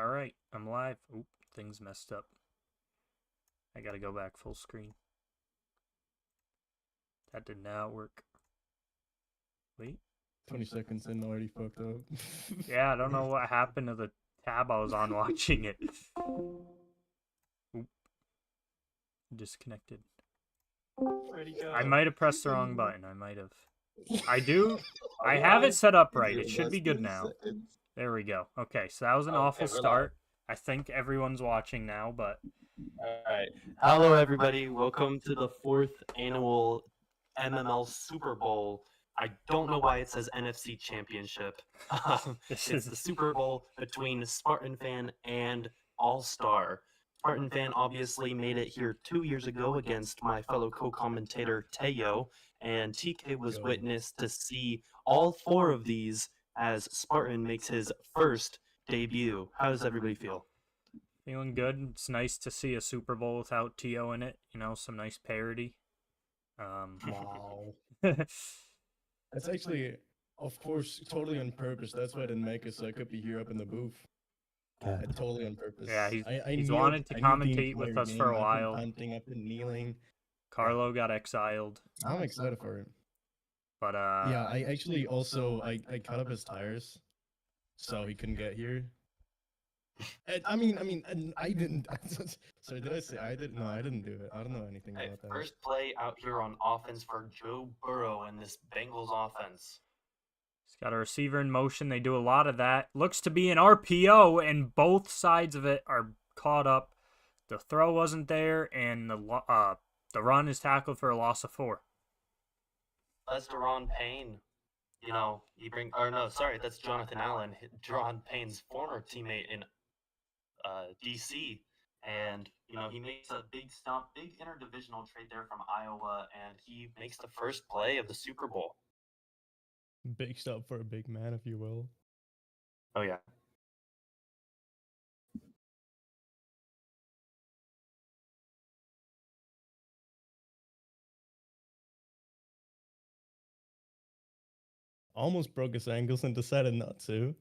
All right, I'm live. Oop, things messed up. I gotta go back full screen. That did not work. Wait. 20 seconds in, already fucked up. Yeah, I don't know what happened to the tab I was on watching it. Oop. Disconnected. I might have pressed the wrong button. I might have. I do. I have it set up right. It should be good now. There we go. Okay, so that was an awful start. I think everyone's watching now, but All right. Hello, everybody. Welcome to the fourth annual MML Super Bowl. I don't know why it says NFC Championship. It's the Super Bowl between Spartan Fan and All Star. Spartan Fan obviously made it here 2 years ago against my fellow co-commentator Teo, and TK was witness to see all four of these as Spartan makes his first debut. How does everybody feel? feeling good. It's nice to see a Super Bowl without T.O. in it. You know, some nice parody. Wow. That's actually, of course, totally on purpose. That's why I didn't make it, so I could be here up in the booth. Totally on purpose. Yeah, he's kneeled- wanted to I kneeled the commentate with entire us for a game. while. I've been punting, I've been kneeling. Carlo got exiled. I'm excited for it. But Yeah, I actually also, I cut up his tires, so he couldn't get here. I didn't. Sorry, did I say I did? No, I didn't do it. I don't know anything Hey, about that. first play out here on offense for Joe Burrow and this Bengals offense. he's got a receiver in motion. They do a lot of that. Looks to be an RPO, and both sides of it are caught up. The throw wasn't there, and the run is tackled for a loss of 4. That's Deron Payne. You know, that's Jonathan Allen, Deron Payne's former teammate in DC. And, you know, he makes a big interdivisional trade there from Iowa, and he makes the first play of the Super Bowl. Big step for a big man, if you will. Oh, yeah. Almost broke his ankles and decided not to.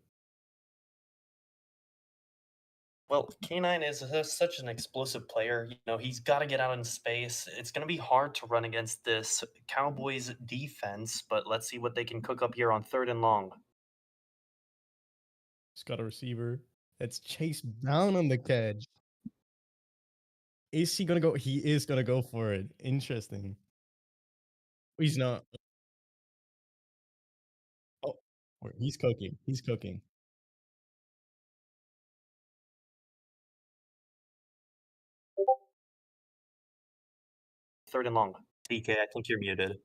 Well, K9 is such an explosive player. You know, he's got to get out in space. It's going to be hard to run against this Cowboys defense, but let's see what they can cook up here on 3rd and long. He's got a receiver. It's Chase down on the catch. Is he gonna go? He is gonna go for it. Interesting. He's not. Oh, he's cooking. He's cooking. Third and long. DK, I think you're muted.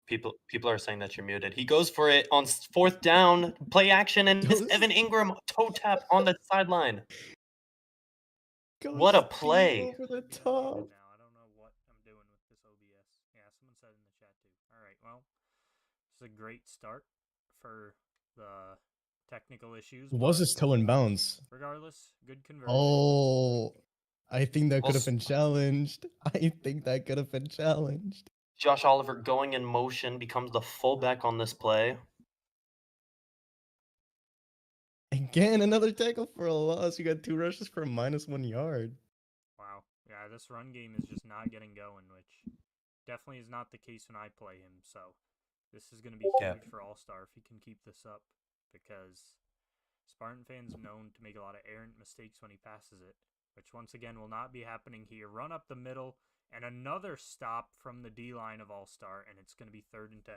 People are saying that you're muted. He goes for it on 4th down, play action, and it's Evan Ingram toe tap on the sideline. What a play! Over the top. Now I don't know what I'm doing with this OBS. Yeah, someone said in the chat too. All right, well, it's a great start for the technical issues. Was his toe in bounds? Regardless, good conversion. Oh, I think that could have Well, been challenged. I think that could have been challenged. Josh Oliver going in motion becomes the fullback on this play. Again, another tackle for a loss. You got 2 rushes for -1 yard. Wow. Yeah, this run game is just not getting going, which definitely is not the case when I play him. So this is going to be huge for All-Star if he can keep this up, because Spartan fans known to make a lot of errant mistakes when he passes it, which once again will not be happening here. Run up the middle, and another stop from the D-line of All-Star, and it's going to be 3rd and 10.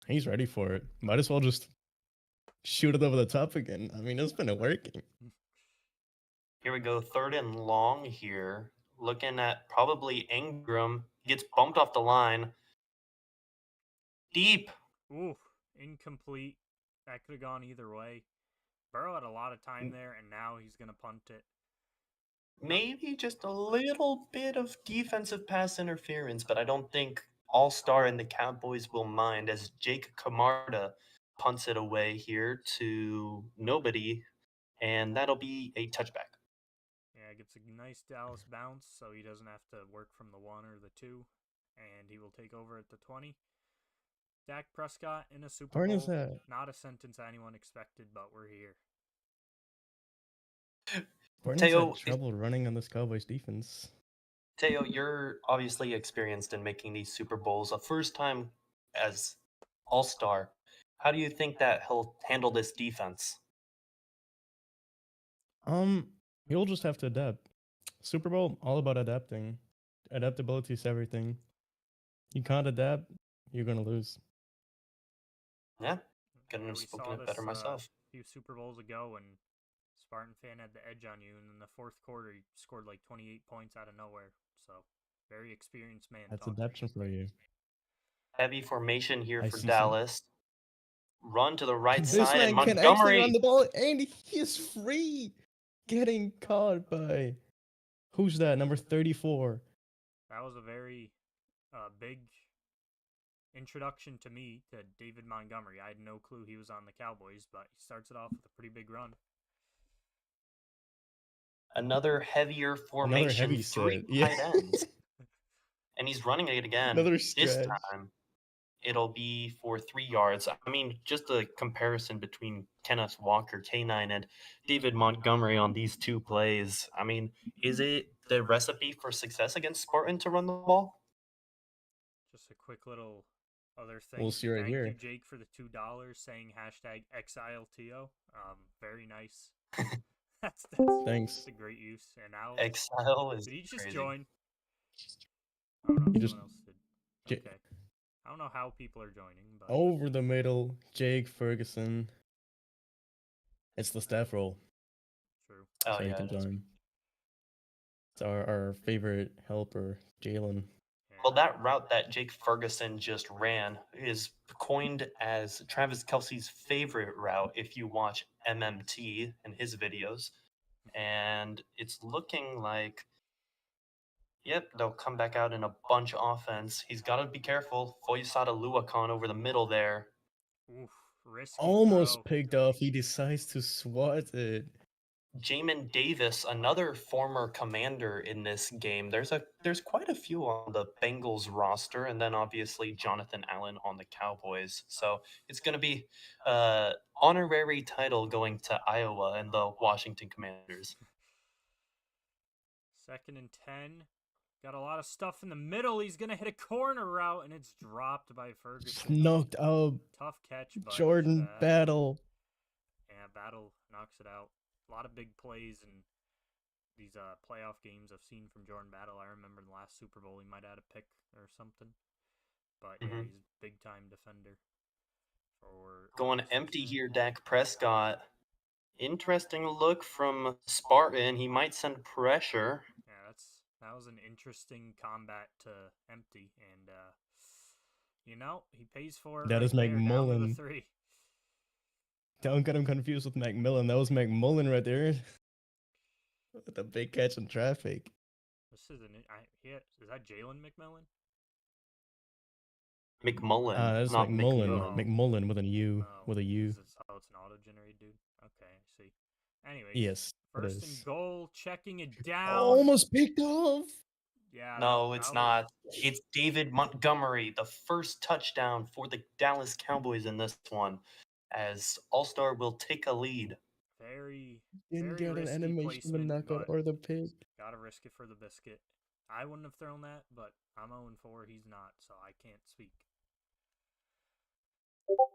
He's ready for it. Might as well just shoot it over the top again. I mean, it's been working. Here we go, 3rd and long here. Looking at probably Ingram. He gets bumped off the line. Deep. Ooh, incomplete. That could have gone either way. Burrow had a lot of time there, and now he's going to punt it. Maybe just a little bit of defensive pass interference, but I don't think All-Star and the Cowboys will mind, as Jake Camarda punts it away here to nobody, and that'll be a touchback. Yeah, gets a nice Dallas bounce, so he doesn't have to work from the 1 or the 2, and he will take over at the 20. Dak Prescott in a Super Pardon is Bowl. that? Not a sentence anyone expected, but we're here. Barnes Teo, had trouble running on this Cowboys defense. Teo, you're obviously experienced in making these Super Bowls. A first time as All Star. How do you think that he'll handle this defense? He'll just have to adapt. Super Bowl, all about adapting. Adaptability is everything. You can't adapt, you're gonna lose. Yeah, couldn't Yeah, have we spoken saw it better this myself. a few Super Bowls ago when Spartan fan had the edge on you, and in the fourth quarter he scored like 28 points out of nowhere. So, very experienced man That's talking. adaptation for you. Heavy formation here I for see Dallas. Run to the right This side, and man can actually run Montgomery. the ball, and he is free. Getting caught by who's that? Number 34. That was a very big introduction to me to David Montgomery. I had no clue he was on the Cowboys, but he starts it off with a pretty big run. Another heavier formation, Another heavy three set. Yeah. tight ends. And he's running it again. Another This stretch. time, it'll be for 3 yards. I mean, just a comparison between Kenneth Walker, K9, and David Montgomery on these two plays. I mean, is it the recipe for success against Spartan to run the ball? Just a quick little other thing. We'll see right Thank here. you, Jake, for the $2 saying hashtag XILTO. Very nice. that's Thanks. a great use. And now, Exile is did he just crazy. join? I don't know He if just- someone else did. Okay. I don't know how people are joining, but Over the middle, Jake Ferguson. It's the staff roll, true. Oh, so you yeah, can it is. join. It's our favorite helper, Jalen. Well, that route that Jake Ferguson just ran is coined as Travis Kelsey's favorite route if you watch MMT and his videos. And it's looking like, yep, they'll come back out in a bunch offense. He's got to be careful. Foyesada Luakan over the middle there. Oof, risky Almost throw. picked off. He decides to swat it. Jamin Davis, another former commander in this game. There's quite a few on the Bengals roster, and then obviously Jonathan Allen on the Cowboys. So it's going to be honorary title going to Iowa and the Washington Commanders. 2nd and 10. Got a lot of stuff in the middle. He's going to hit a corner route, and it's dropped by Ferguson. Knocked out. Tough catch, but Jordan Battle. Yeah, Battle knocks it out. A lot of big plays and these playoff games I've seen from Jordan Battle. I remember the last Super Bowl he might add a pick or something. But yeah, he's a big time defender. Going empty here, Dak Prescott. Interesting look from Spartan. He might send pressure. Yeah, that was an interesting combat to empty, and he pays for it. That right is there, down to McMullen. the 3. Don't get him confused with McMillan. That was McMullen right there. With a big catch in traffic. This is is that Jalen McMillan? McMullen, That's not McMullen. Oh. McMullen with a U. Oh, With a U. it's an auto-generated dude. Okay, I see. Anyways, Yes, it first is. and goal, checking it down. Almost picked off. Yeah. No, it's not. It's David Montgomery, the first touchdown for the Dallas Cowboys in this one, as All-Star will take a lead. Very, Didn't very get an risky animation of the placement, knockout but or the pick. gotta risk it for the biscuit. I wouldn't have thrown that, but I'm 0-4. He's not, so I can't speak.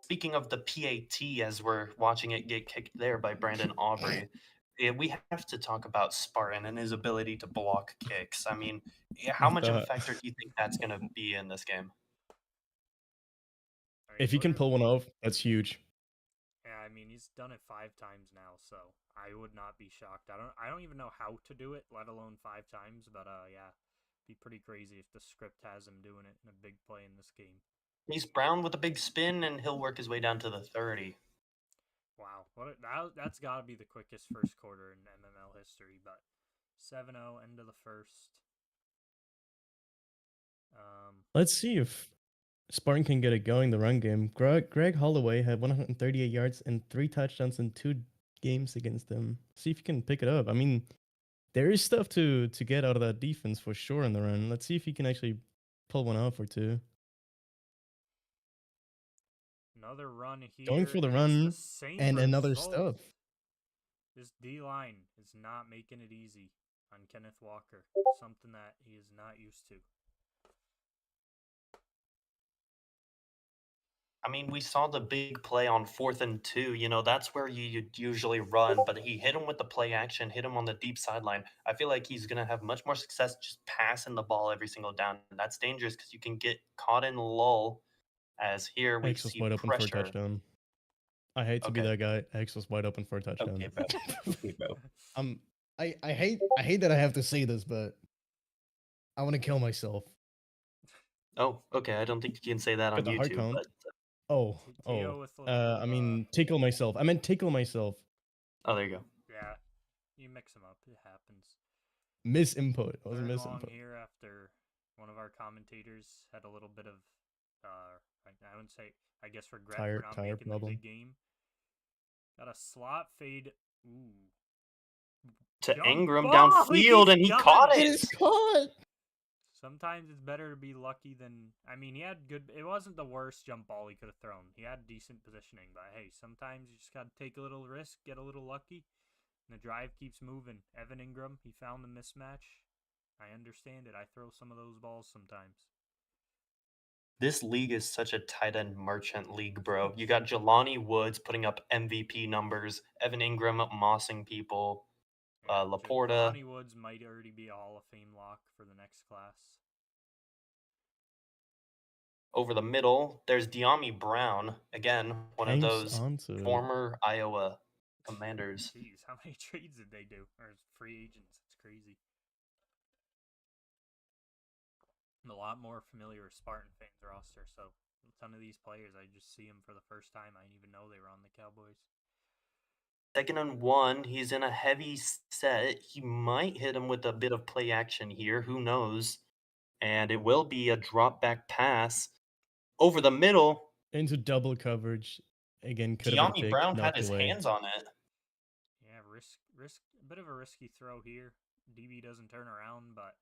Speaking of the PAT, as we're watching it get kicked there by Brandon Aubrey, we have to talk about Spartan and his ability to block kicks. I mean, how much of a factor do you think that's going to be in this game? If he can pull one off, that's huge. Yeah, I mean, he's done it 5 times now, so I would not be shocked. I don't even know how to do it, let alone 5 times, but yeah, be pretty crazy if the script has him doing it in a big play in this game. He's Brown with a big spin, and he'll work his way down to the 30. Wow, that's got to be the quickest first quarter in MML history, but 7-0, end of the first. Let's see if Spartan can get it going, the run game. Greg Holloway had 138 yards and 3 touchdowns in 2 games against them. See if you can pick it up. I mean, there is stuff to get out of that defense for sure in the run. Let's see if he can actually pull one off or two. Another run here. Going for the and run it's the same and another result. stuff. This D-line is not making it easy on Kenneth Walker. Something that he is not used to. I mean, we saw the big play on 4th and 2. You know, that's where you'd usually run, but he hit him with the play action, hit him on the deep sideline. I feel like he's going to have much more success just passing the ball every single down. And that's dangerous because you can get caught in lull, as here we X was see wide open for a pressure. touchdown. I hate to be Okay. that guy. X was wide open for a touchdown. Okay, bro. Okay, bro. I hate that I have to say this, but I want to kill myself. Oh, okay. I don't think you can say that on Got the heart YouTube, count. but Tio Oh. with a little, I mean, tickle myself. I meant tickle myself. oh, there you go. Yeah, you mix them up. It happens. Misinput. It was a Third misinput. long here after one of our commentators had a little bit of, I wouldn't say, I guess regret for not Tire making problem. the big game. Got a slot fade. Ooh. To Jump Ingram ball! downfield, and he got caught It it. is caught. Sometimes it's better to be lucky than. I mean, he had good. It wasn't the worst jump ball he could have thrown. He had decent positioning, but hey, sometimes you just got to take a little risk, get a little lucky, and the drive keeps moving. Evan Ingram, he found the mismatch. I understand it. I throw some of those balls sometimes. This league is such a tight end merchant league, bro. You got Jelani Woods putting up MVP numbers, Evan Ingram mossing people, Yeah, Laporta. Jelani Woods might already be a Hall of Fame lock for the next class. Over the middle, there's De'Ami Brown, again, one of those former Iowa Commanders. Jeez, how many trades did they do? Or free agents? It's crazy. A lot more familiar with Spartan fans roster, so a ton of these players, I just see them for the first time. I didn't even know they were on the Cowboys. 2nd and 1, he's in a heavy set. He might hit him with a bit of play action here. Who knows? And it will be a drop back pass over the middle. Into double coverage. Again, could have been De'Ami picked, Brown had knocked his away. hands on it. Yeah, a bit of a risky throw here. DB doesn't turn around, but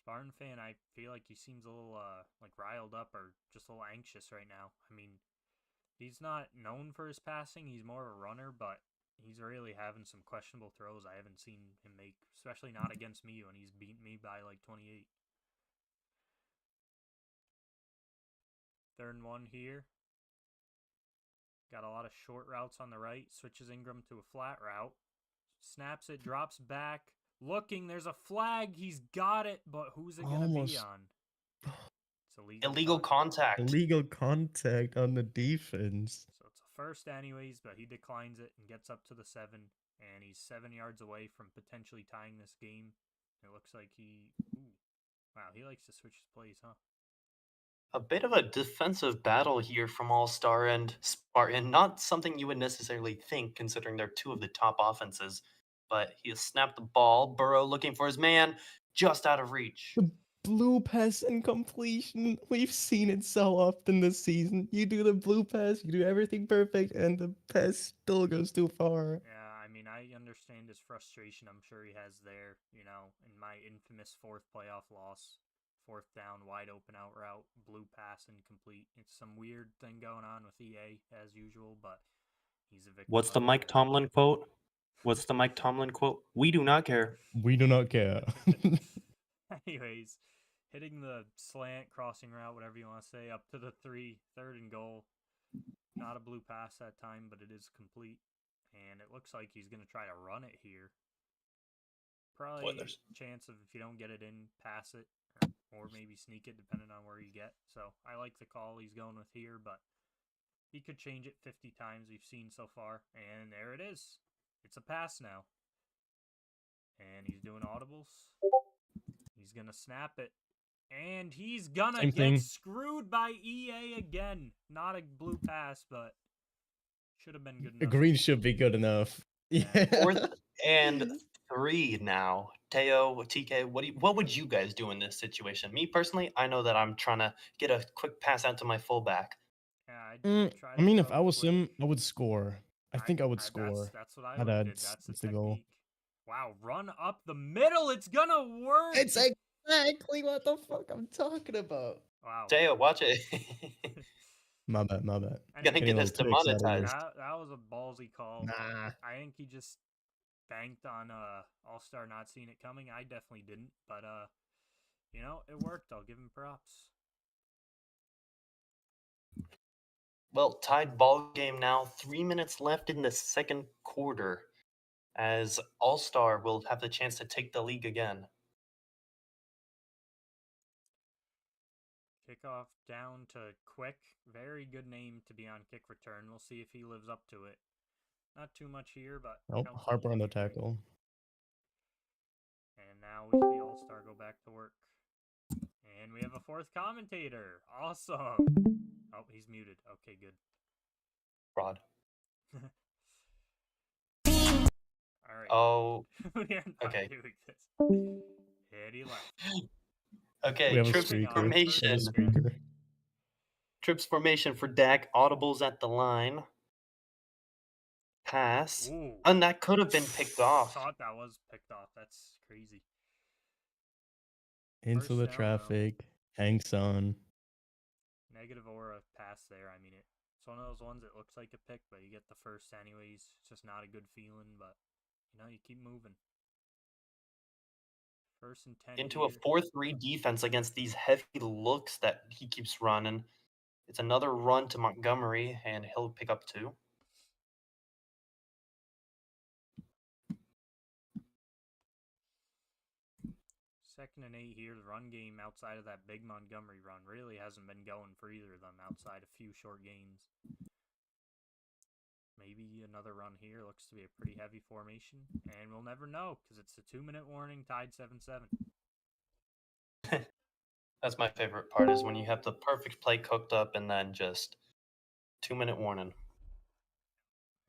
Spartan fan, I feel like he seems a little like riled up or just a little anxious right now. I mean, he's not known for his passing. He's more of a runner, but he's really having some questionable throws I haven't seen him make, especially not against me when he's beaten me by like 28. 3rd and 1 here. Got a lot of short routes on the right. Switches Ingram to a flat route. Snaps it, drops back. Looking, there's a flag. He's got it, but who's it going to be on? It's illegal contact. Illegal contact on the defense. So it's a first anyways, but he declines it and gets up to the 7. And he's 7 yards away from potentially tying this game. It looks like he... Ooh. Wow, he likes to switch his plays, huh? A bit of a defensive battle here from All-Star and Spartan. Not something you would necessarily think, considering they're two of the top offenses. But he has snapped the ball. Burrow looking for his man, just out of reach. The blue pass incompletion. We've seen it so often this season. You do the blue pass, you do everything perfect, and the pass still goes too far. Yeah, I mean, I understand his frustration. I'm sure he has there, you know, in my infamous 4th playoff loss. 4th down, wide open out route, blue pass incomplete. It's some weird thing going on with EA as usual, but he's a victim. What's the Mike Tomlin quote? What's the Mike Tomlin quote? We do not care. We do not care. Anyways, hitting the slant, crossing route, whatever you want to say, up to the 3, 3rd and goal. Not a blue pass that time, but it is complete. And it looks like he's going to try to run it here. Probably a chance of, if you don't get it in, pass it. Or maybe sneak it, depending on where you get. So I like the call he's going with here, but he could change it 50 times we've seen so far. And there it is. It's a pass now. And he's doing audibles. He's going to snap it. And he's going to get screwed by EA again. Not a blue pass, but should have been good enough. A green should be good enough. Yeah. 4th and 3 now. Teo, TK, what would you guys do in this situation? Me personally, I know that I'm trying to get a quick pass out to my fullback. Yeah, I mean, if I was him, I would score. I think I would score. That's what I would have did. That's the technique. Goal. Wow, run up the middle. It's gonna work. It's exactly what the fuck I'm talking about. Wow. Teo, watch it. My bad. My bad. Gonna Getting get a us little too excited demonetized. here. That was a ballsy call. Nah. I think he just banked on All-Star not seeing it coming. I definitely didn't, but it worked. I'll give him props. Well, tied ball game now. 3 minutes left in the second quarter, as All-Star will have the chance to take the league again. Kickoff down to Quick. Very good name to be on kick return. We'll see if he lives up to it. Not too much here, but Nope. Harper on the tackle. And now we see All-Star go back to work. And we have a fourth commentator. Awesome. Oh, he's muted. Okay, good. Fraud. All right. Oh, We are not okay. doing this. And he left. Okay, We have a trips streaker. formation. Streaker. Trips formation for Dak. Audibles at the line. Pass. Ooh. And that could have been picked off. Thought that was picked off. That's crazy. Into First the down, traffic. Hanks on. Negative aura pass there. I mean, it's one of those ones that looks like a pick, but you get the first anyways. It's just not a good feeling, but you keep moving. First and 10 Into a here. 4-3 defense against these heavy looks that he keeps running. It's another run to Montgomery, and he'll pick up 2. Second and 8 here. The run game outside of that big Montgomery run really hasn't been going for either of them outside a few short gains. Maybe another run here. Looks to be a pretty heavy formation. And we'll never know because it's a 2-minute warning, tied 7-7. That's my favorite part, is when you have the perfect play cooked up and then just 2-minute warning.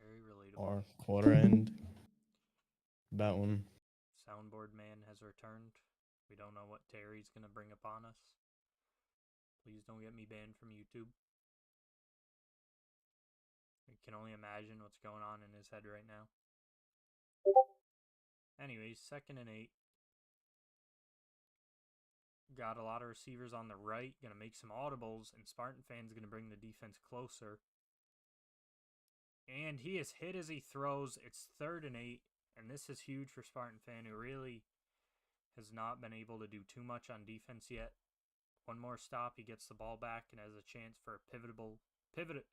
Very relatable. Or quarter end. That one. Soundboard man has returned. We don't know what Terry's going to bring upon us. Please don't get me banned from YouTube. I can only imagine what's going on in his head right now. Anyways, second and 8. Got a lot of receivers on the right. Going to make some audibles, and Spartan Fan's going to bring the defense closer. And he is hit as he throws. It's third and 8, and this is huge for Spartan Fan, who really has not been able to do too much on defense yet. One more stop, he gets the ball back and has a chance for a pivotal 2-minute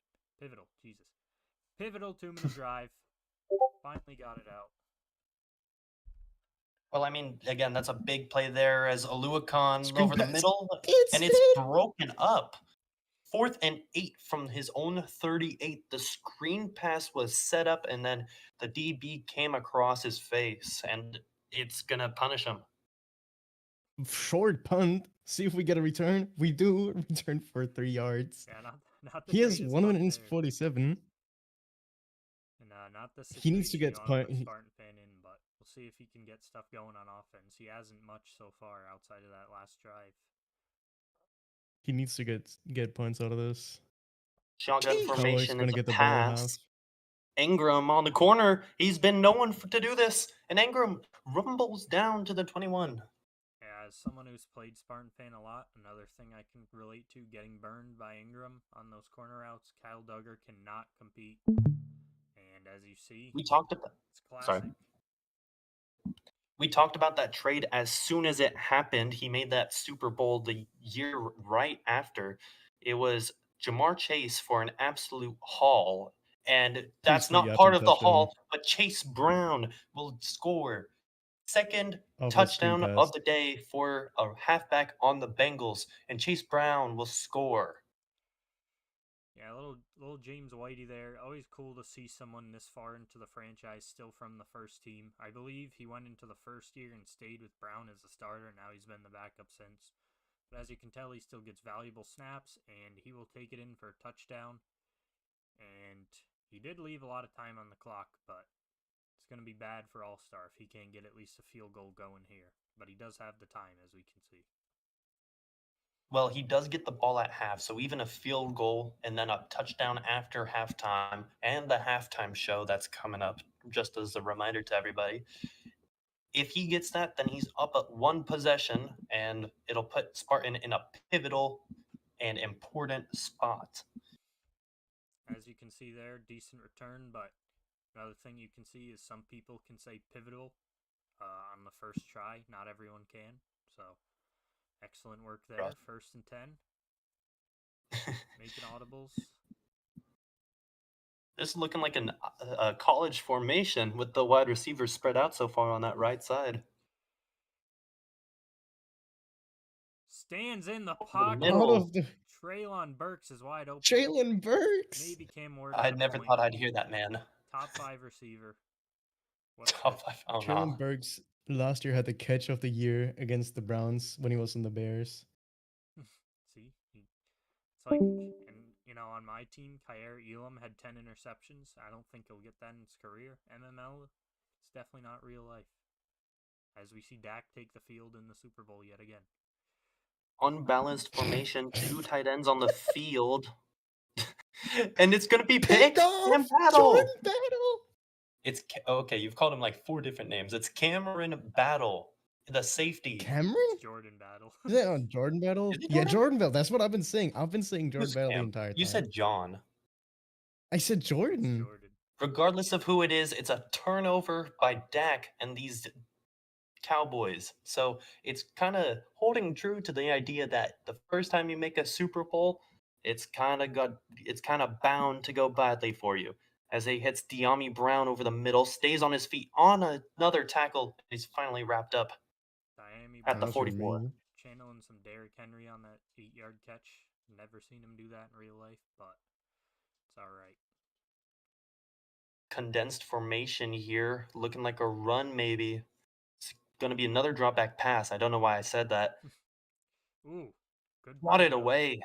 drive. Finally got it out. Well, I mean, again, that's a big play there as Aluakon Screen over the pass. middle, and it's broken up. 4th and 8 from his own 38. The screen pass was set up, and then the DB came across his face, and it's going to punish him. Short punt. See if we get a return. We do. Return for 3 yards. Yeah, not the He has greatest punt there. 147. And not the He needs to situation get you wanna put punt- Spartan Fan in, but we'll see if he can get stuff going on offense. He hasn't much so far outside of that last drive. He needs to get points out of this. Shotgun Cowboys formation, gonna it's a get the ball at half. pass. Ingram on the corner. He's been known to do this, and Ingram rumbles down to the 21. Yeah, as someone who's played Spartan Fan a lot, another thing I can relate to, getting burned by Ingram on those corner routes. Kyle Duggar cannot compete. And as you see, We talked about it's classic. We talked about that trade as soon as it happened. He made that Super Bowl the year right after. It was Jamar Chase for an absolute haul. And that's for not Yapping part of the touchdown. haul, but Chase Brown will score. Second Of a touchdown screen of pass. the day for a halfback on the Bengals, and Chase Brown will score. Yeah, little James Whitey there. Always cool to see someone this far into the franchise still from the first team. I believe he went into the first year and stayed with Brown as the starter. Now he's been the backup since. But as you can tell, he still gets valuable snaps, and he will take it in for a touchdown. And he did leave a lot of time on the clock, but it's going to be bad for All-Star if he can't get at least a field goal going here. But he does have the time, as we can see. Well, he does get the ball at half, so even a field goal and then a touchdown after halftime and the halftime show that's coming up, just as a reminder to everybody. If he gets that, then he's up at 1 possession, and it'll put Spartan in a pivotal and important spot. as you can see there, decent return, but another thing you can see is some people can say pivotal on the first try. Not everyone can. So, excellent work there. 1st and 10. Making audibles. This is looking like a college formation with the wide receivers spread out so far on that right side. Stands in the the pocket. middle. Out of the Traylon Burks is wide open. Traylon Burks. Maybe Cam Ward. I never thought I'd hear that, man. Top 5 receiver. Top 5. Oh, Traylon no. Burks last year had the catch of the year against the Browns when he was in the Bears. See, it's like, and on my team, Kyer Elam had 10 interceptions. I don't think he'll get that in his career. MML, it's definitely not real life. As we see Dak take the field in the Super Bowl yet again. Unbalanced formation, 2 tight ends on the field. And it's going to be picked off! Cam Battle. Jordan Battle! It's okay, you've called him like 4 different names. It's Cameron Battle, the safety. Cameron? It's Jordan Battle. Is that on Jordan Battle? Yeah, Jordan Battle. That's what I've been saying. I've been saying Jordan Battle the entire time. You said John. I said Jordan. Jordan. Regardless of who it is, it's a turnover by Dak and these Cowboys. So it's kind of holding true to the idea that the first time you make a Super Bowl, it's kind of bound to go badly for you. As he hits De'Ami Brown over the middle, stays on his feet on another tackle, he's finally wrapped up at the 44. Channeling some Derrick Henry on that 8-yard catch. Never seen him do that in real life, but it's all right. Condensed formation here, looking like a run maybe. It's going to be another drop back pass. I don't know why I said that. Ooh, good. Swat it away.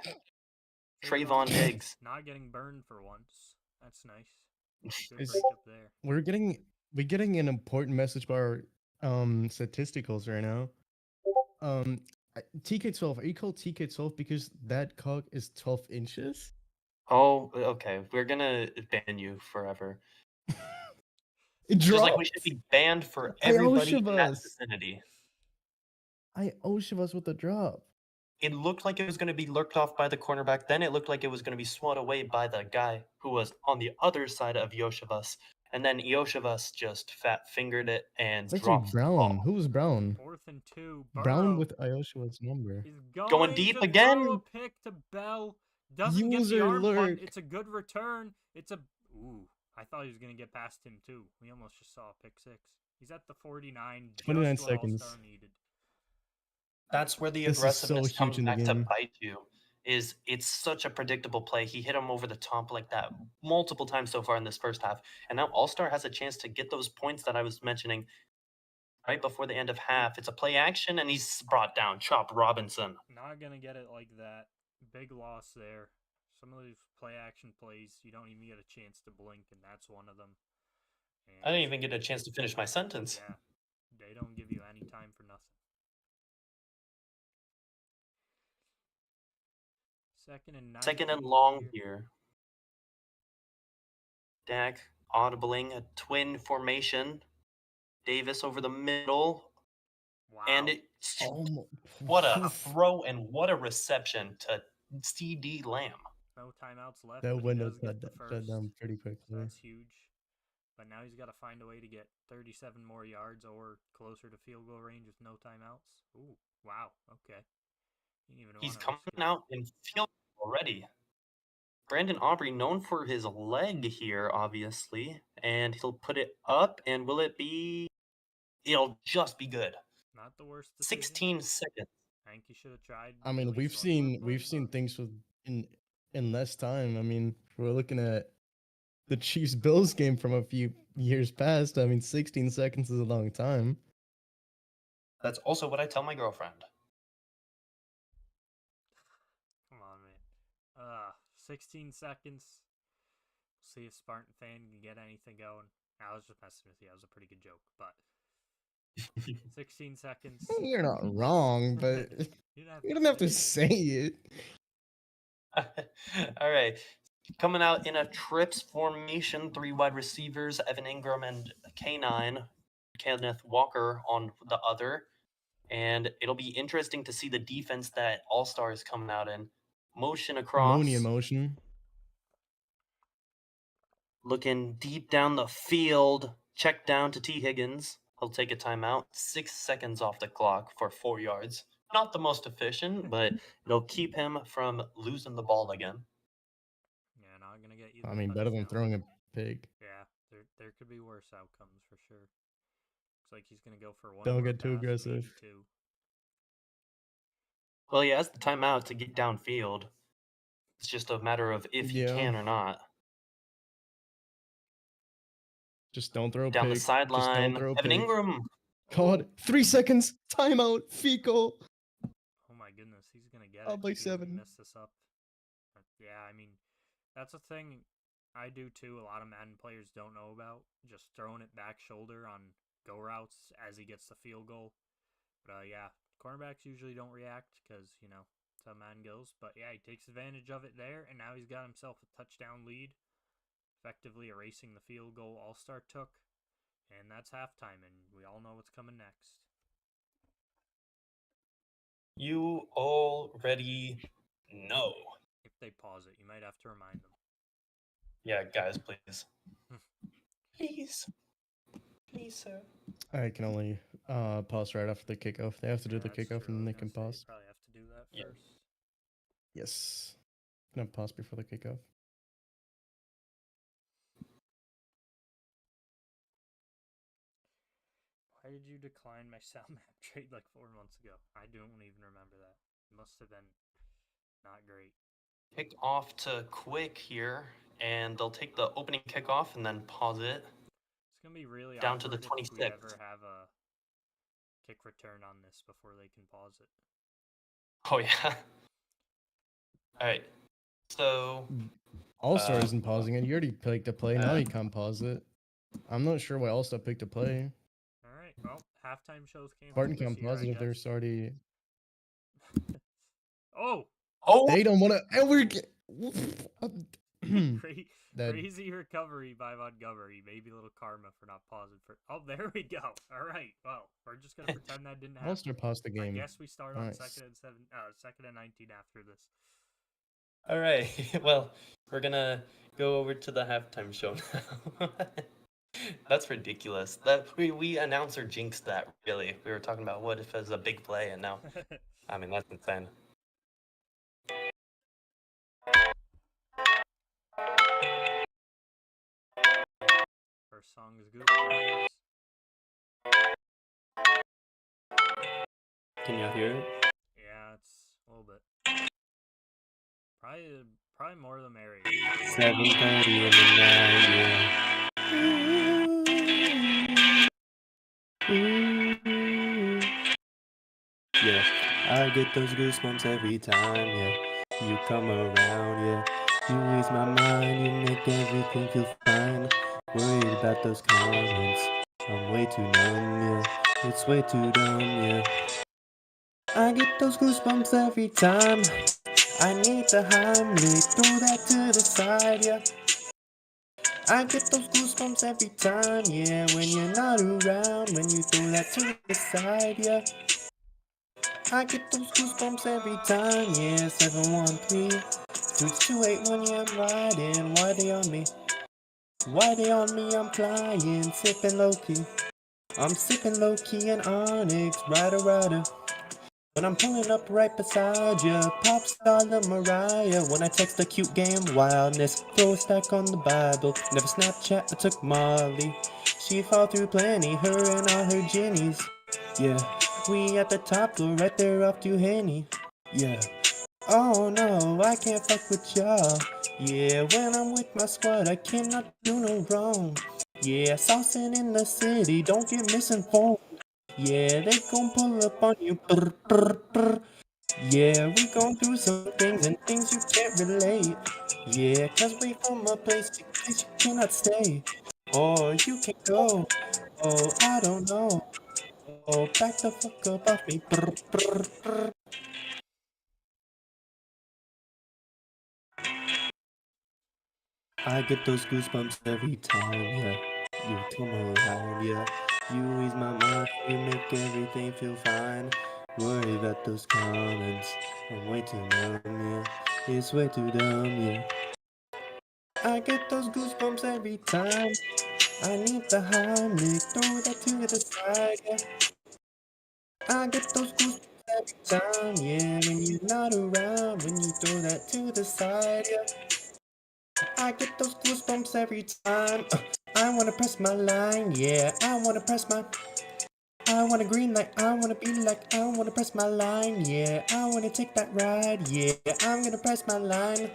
Trayvon Diggs. Not getting burned for once. That's nice. Good It's- breakup there. We're getting an important message by our statisticals right now. TK12. Are you called TK12 because that cock is 12 inches? Oh, okay. We're gonna ban you forever. It Just like we dropped. should be banned for everybody in that Oshavas. vicinity. I Oshavas with the drop. It looked like it was going to be lurked off by the cornerback. Then it looked like it was going to be swat away by the guy who was on the other side of Yoshivas. And then Yoshivas just fat fingered it and It's actually dropped the Brown. ball. Who was Brown? 4th and 2. Brown with Iosha's number. He's Going deep to again. Throw a pick to Bell. Doesn't get the User arm punt. lurk. It's a good return. Ooh. I thought he was going to get past him, too. We almost just saw a pick 6. He's at the 49. 29 just what seconds. All-Star needed. That's where the This is aggressiveness so comes huge in the back to game. bite you. It's such a predictable play. He hit him over the top like that multiple times so far in this first half. And now All-Star has a chance to get those points that I was mentioning right before the end of half. It's a play action, and he's brought down. Chop Robinson. Not going to get it like that. Big loss there. Some of these play action plays, you don't even get a chance to blink, and that's one of them. And I didn't even get a chance to finish my sentence. Yeah, they don't give you any time for nothing. 2nd and 9. 2nd and long here. Dak audibling a twin formation. Davis over the middle. Wow. And what a throw and what a reception to CD Lamb. No timeouts left. That but window he does get the shut first, down pretty quickly. so that's huge. But now he's got to find a way to get 37 more yards or closer to field goal range with no timeouts. Ooh, wow. Okay. He's coming out in field already. Brandon Aubrey, known for his leg here, obviously. And he'll put it up, and will it be... It'll just be good. Not the worst decision. 16 seconds. I think he should have tried. I mean, we've seen things in less time. I mean, we're looking at the Chiefs Bills game from a few years past. I mean, 16 seconds is a long time. That's also what I tell my girlfriend. Come on, man. 16 seconds. We'll see if Spartan fan can get anything going. I was just messing with you. That was a pretty good joke, but 16 seconds. You're not wrong, but you don't have to say it. All right. Coming out in a trips formation, 3 wide receivers, Evan Ingram and K9, Kenneth Walker on the other. And it'll be interesting to see the defense that All-Star is coming out in. Motion across. Motion. Looking deep down the field. Check down to T. Higgins. He'll take a timeout. 6 seconds off the clock for 4 yards. Not the most efficient, but it'll keep him from losing the ball again. Yeah, not gonna get you. I mean, better than throwing a pig. Yeah, there could be worse outcomes for sure. Looks like he's gonna go for one. Don't more get too pass, aggressive. maybe two. Well, he has the timeout to get downfield. It's just a matter of if he can or not. Just don't throw a Down the pig. sideline, Just don't throw a Evan pig. Ingram. God, 3 seconds. Timeout. Fecal. Oh my goodness, he's gonna get I'll it. play He doesn't 7. mess this up. Yeah, I mean, that's a thing I do too. A lot of Madden players don't know about. Just throwing it back shoulder on go routes as he gets the field goal. But yeah, cornerbacks usually don't react because, you know, that's how Madden goes. But yeah, he takes advantage of it there, and now he's got himself a touchdown lead, effectively erasing the field goal All-Star took. And that's halftime, and we all know what's coming next. You already know. If they pause it, you might have to remind them. Yeah, guys, please. Please. Please, sir. I can only pause right after the kickoff. They have to do the that's kickoff true. and then I they was can gonna say, pause. you probably have to do that Yeah. first. Yes. Gonna pause before the kickoff. Why did you decline my sound map trade like 4 months ago? I don't even remember that. It must have been not great. Kick off to Quick here, and they'll take the opening kickoff and then pause it. It's gonna be really down to the awkward if we 26th. ever have a kick return on this before they can pause it. Oh yeah. All right. So All-Star isn't pausing it. You already picked a play. Now you can't pause it. I'm not sure why All-Star picked a play. All right. Well, halftime shows canceled Spartan this can't year, pause it I if there's guess. already. Oh! They don't want to. And we're. Crazy recovery by Montgomery. Maybe a little karma for not pausing for. Oh, there we go. All right. Well, we're just gonna pretend that didn't happen. All-Star paused the game. I guess we start on Nice. second and 19 after this. all right. Well, we're gonna go over to the halftime show now. That's ridiculous. That we announcer jinxed that. Really, we were talking about what if it was a big play, and now, I mean, that's insane. First song is Google. Can y'all hear it? Yeah, it's a little bit. Probably more the merrier. 7:30 in the night, yeah. Yeah, I get those goosebumps every time, yeah. You come around, yeah. You ease my mind, you make everything feel fine. Worried about those comments, I'm way too numb, yeah. It's way too dumb, yeah. I get those goosebumps every time. I need the Heimlich, throw that to the side, yeah. I get those goosebumps every time, yeah. When you're not around, when you throw that to the side, yeah. I get those goosebumps every time, yeah. 713 3281, yeah, I'm riding. Why they on me? Why they on me? I'm flying, sipping low key. I'm sipping low key and Onyx, rider. When I'm pulling up right beside ya, pop star the Mariah. When I text a cute game wildness, throw a stack on the Bible. Never Snapchat, I took Molly. She fall through plenty, her and all her Jennies. Yeah, we at the top floor, right there off to Henny. Yeah. Oh no, I can't fuck with y'all. Yeah, when I'm with my squad, I cannot do no wrong. Yeah, saucing in the city, don't get misinformed. Yeah, they gon' pull up on you. Brr, brr, brr. Yeah, we gon' do some things and things you can't relate. Yeah, cause we from a place you cannot stay. Or you can go. Oh, I don't know. Oh, back the fuck up off me. Brr, brr, brr. I get those goosebumps every time, yeah. You come around, yeah. You ease my mind, you make everything feel fine. Worry about those comments, I'm way too numb, yeah. It's way too dumb, yeah. I get those goosebumps every time. I need the Heimlich, throw that to the side, yeah. I get those goosebumps every time, yeah. When you're not around, when you throw that to the side, yeah. I get those goosebumps every time. I wanna press my line, yeah. I wanna green light, I wanna be like, I wanna press my line, yeah. I wanna take that ride, yeah. I'm gonna press my line.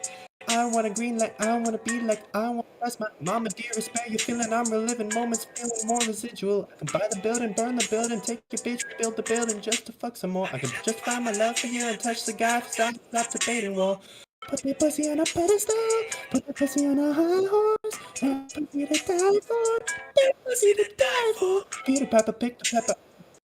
I want a green light, I wanna be like, I wanna press my mama dear, spare your feeling, I'm reliving moments, feeling more residual. I can buy the building, burn the building, take your bitch, build the building just to fuck some more. I can just find my love for you and touch the guy, stop debating wall. Put me pussy on a pedestal, put the pussy on a high horse, and pussy to die for, that pussy to die for. Peter Pepper, pick the pepper.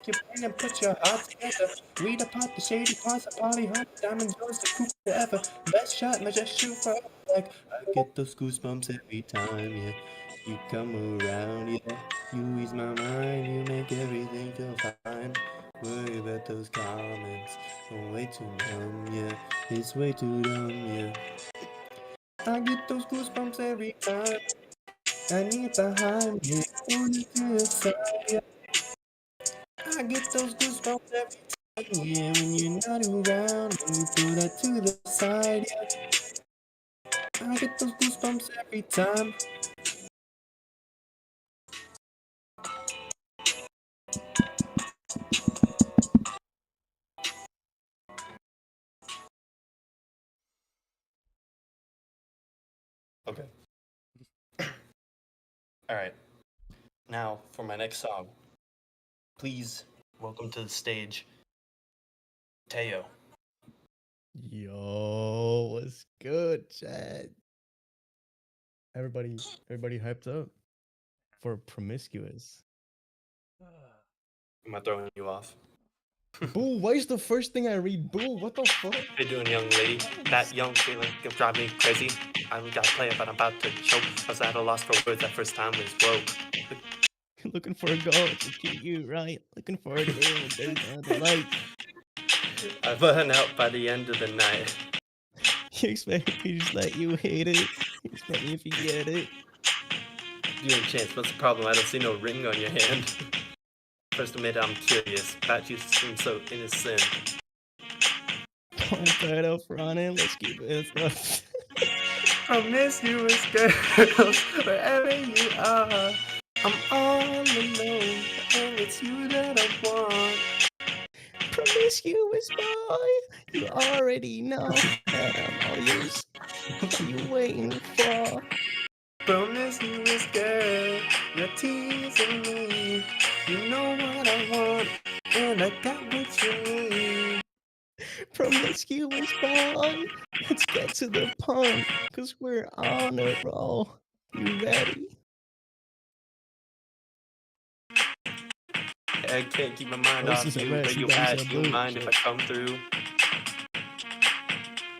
Your brain and put your heart together. Read apart the shady parts of Polly Hunt, Diamond Jones, the cool forever. Best shot, and I just shoot for like I get those goosebumps every time, yeah. You come around, yeah. You ease my mind, you make everything feel fine. Worry about those comments, I'm way too numb, yeah. It's way too dumb, yeah. I get those goosebumps every time. I need the high, yeah. Only to the side, yeah. I get those goosebumps every time, yeah. When you're not around, when you throw that to the side, yeah. I get those goosebumps every time. Okay. All right. Now for my next song. Please welcome to the stage, Teo. Yo, what's good, Chad? Everybody hyped up for Promiscuous. Am I throwing you off? Boo, why is the first thing I read Boo? What the fuck? How you doing, young lady? That young feeling can drive me crazy. I don't gotta play it, but I'm about to choke. I was at a loss for words that first time was woke. Looking for a girl to keep you right. Looking for a day when there's no other light. I burn out by the end of the night. You expect me to just let you hate it? You expect me if you get it? You and Chance, what's the problem? I don't see no ring on your hand. First admit I'm curious. About you seem so innocent. I'm tired of running. Let's keep it stuff. Promiscuous girls, wherever you are. I'm all alone, and it's you that I want. Promiscuous boy, you already know that I'm all yours. What are you waiting for? Promiscuous girl, you're teasing me. You know what I want, and I got what you need. Promiscuous boy, let's get to the point, cause we're on a roll. You ready? I can't keep my mind Oh, off this is you. a red, Where she you got me at? some You blue. mind if I come through?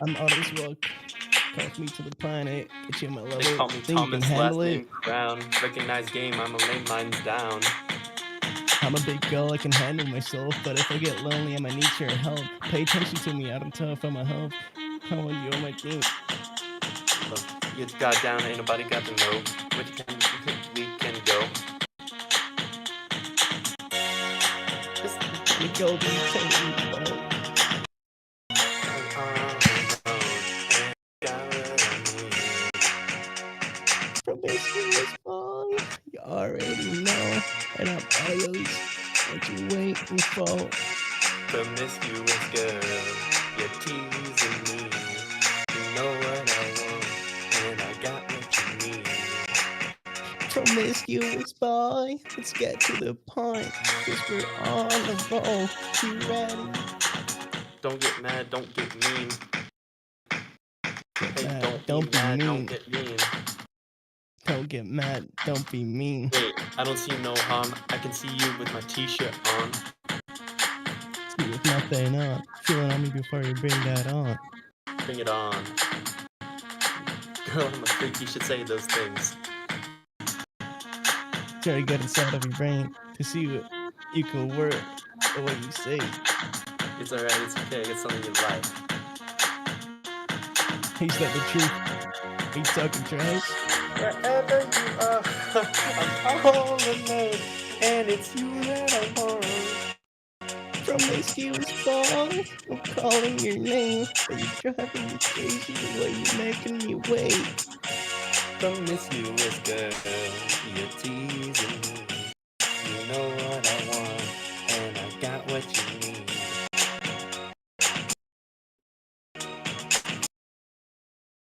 I'm out as well. Call me to the planet, get you in my level. They call me Think you can Thomas, last handle it? name Crown. Recognize game, I'ma lay mine down. I'm a big girl, I can handle myself, but if I get lonely, I might need your help. Pay attention to me, I don't tell if I'm a help. I want you on my team. Look, you got down, ain't nobody got to know which can we can go. You go be taking me. Promiscuous boy, you already know that I'm all yours. What you waiting for? Promiscuous girl, you're teasing me. You know what I want, and I got what you need. Promiscuous boy, let's get to the point, cause we're on the roll. You ready? Don't get mad, don't get mean. Hey, Don't be mad, mean. don't get mean. Don't get mad, don't be mean. Wait, I don't see no harm. I can see you with my t-shirt on. See with nothing on. Feeling on me before you bring that on. Bring it on. Girl, I'm a freak, you should say those things. It's already good inside of your brain to see what you can work or what you say. It's alright, it's okay, it's something you like. Is that the truth? He's talking trash. Wherever you are, I'm all alone, and it's you that I want. Promiscuous ball, I'm calling your name, but you're driving me crazy the way you're making me wait. Promiscuous girl, you're teasing me. You know what I want, and I got what you need.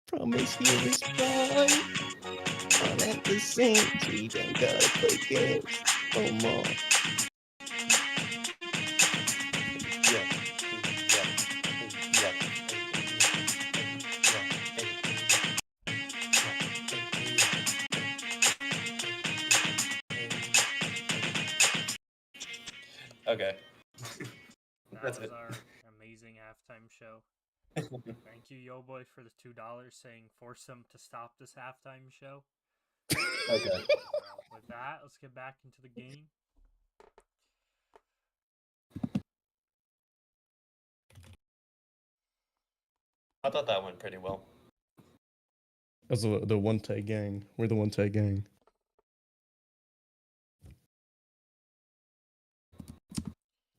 Promiscuous boy, all at the same, so you don't gotta play games no more. Okay. That That's was it. our amazing halftime show. Thank you, Yo Boy, for the $2 saying force him to stop this halftime show. Okay. Well, with that, let's get back into the game. I thought that went pretty well. That's the one tag gang. We're the one tag gang.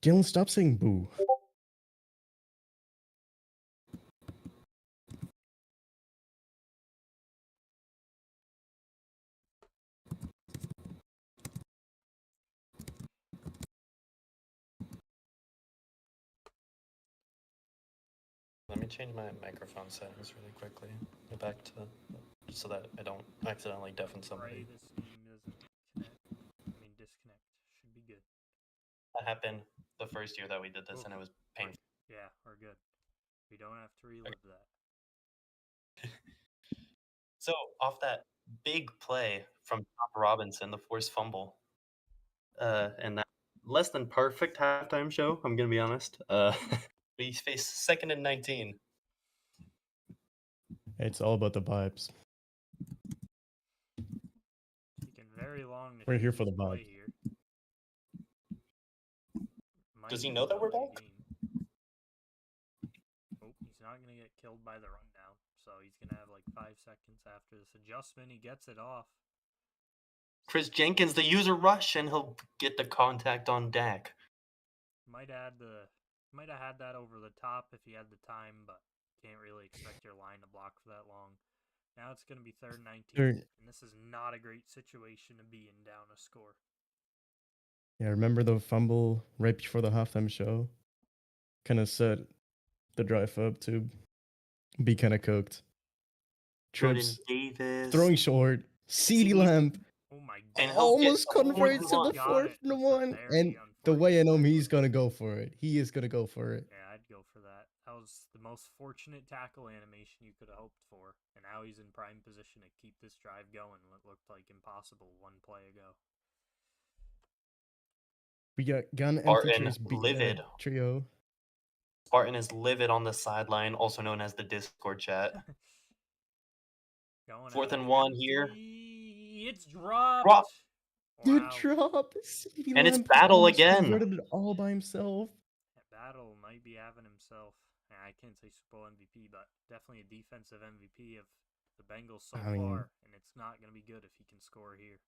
Jalen, stop saying boo. Let me change my microphone settings really quickly. Go back to so that I don't accidentally deafen Pray somebody. this game doesn't disconnect. Should be good. That happened the first year that we did this, and it was painful. Yeah, we're good. We don't have to relive that. So off that big play from Top Robinson, the forced fumble, and that less than perfect halftime show, I'm gonna be honest. We faced 2nd and 19. It's all about the vibes. Taking very long to We're here change for the his play vibe. here. Does he know that we're back? Oh, he's not going to get killed by the run now. So he's going to have like 5 seconds after this adjustment. He gets it off. Chris Jenkins, the user rush, and he'll get the contact on Dak. Might have had that over the top if he had the time, but can't really expect your line to block for that long. Now it's going to be 3rd and 19, and this is not a great situation to be in down a score. Yeah, remember the fumble right before the halftime show? Kind of set the drive up to be kind of cooked. Trips Davis throwing short. CeeDee CeeDee Lamb Oh my And god. he'll almost get converts to the Got 4th it. and That's a 1. very And the way I know unfortunate him, he's tackle. going to go for it. He is going to go for it. Yeah, I'd go for that. That was the most fortunate tackle animation you could have hoped for. And now he's in prime position to keep this drive going. What looked like impossible one play ago. We got Gun and Spartan Features livid. trio. Spartan is livid on the sideline, also known as the Discord chat. Going 4th out and 1 here. empty. It's dropped. Drop. Dude, Wow. drop. CeeDee And it's Lamb battle almost again. Converted it all by himself. That Battle might be having himself. I can't say Super Bowl MVP, but definitely a defensive MVP of the Bengals so far. And it's not going to be good if he can score here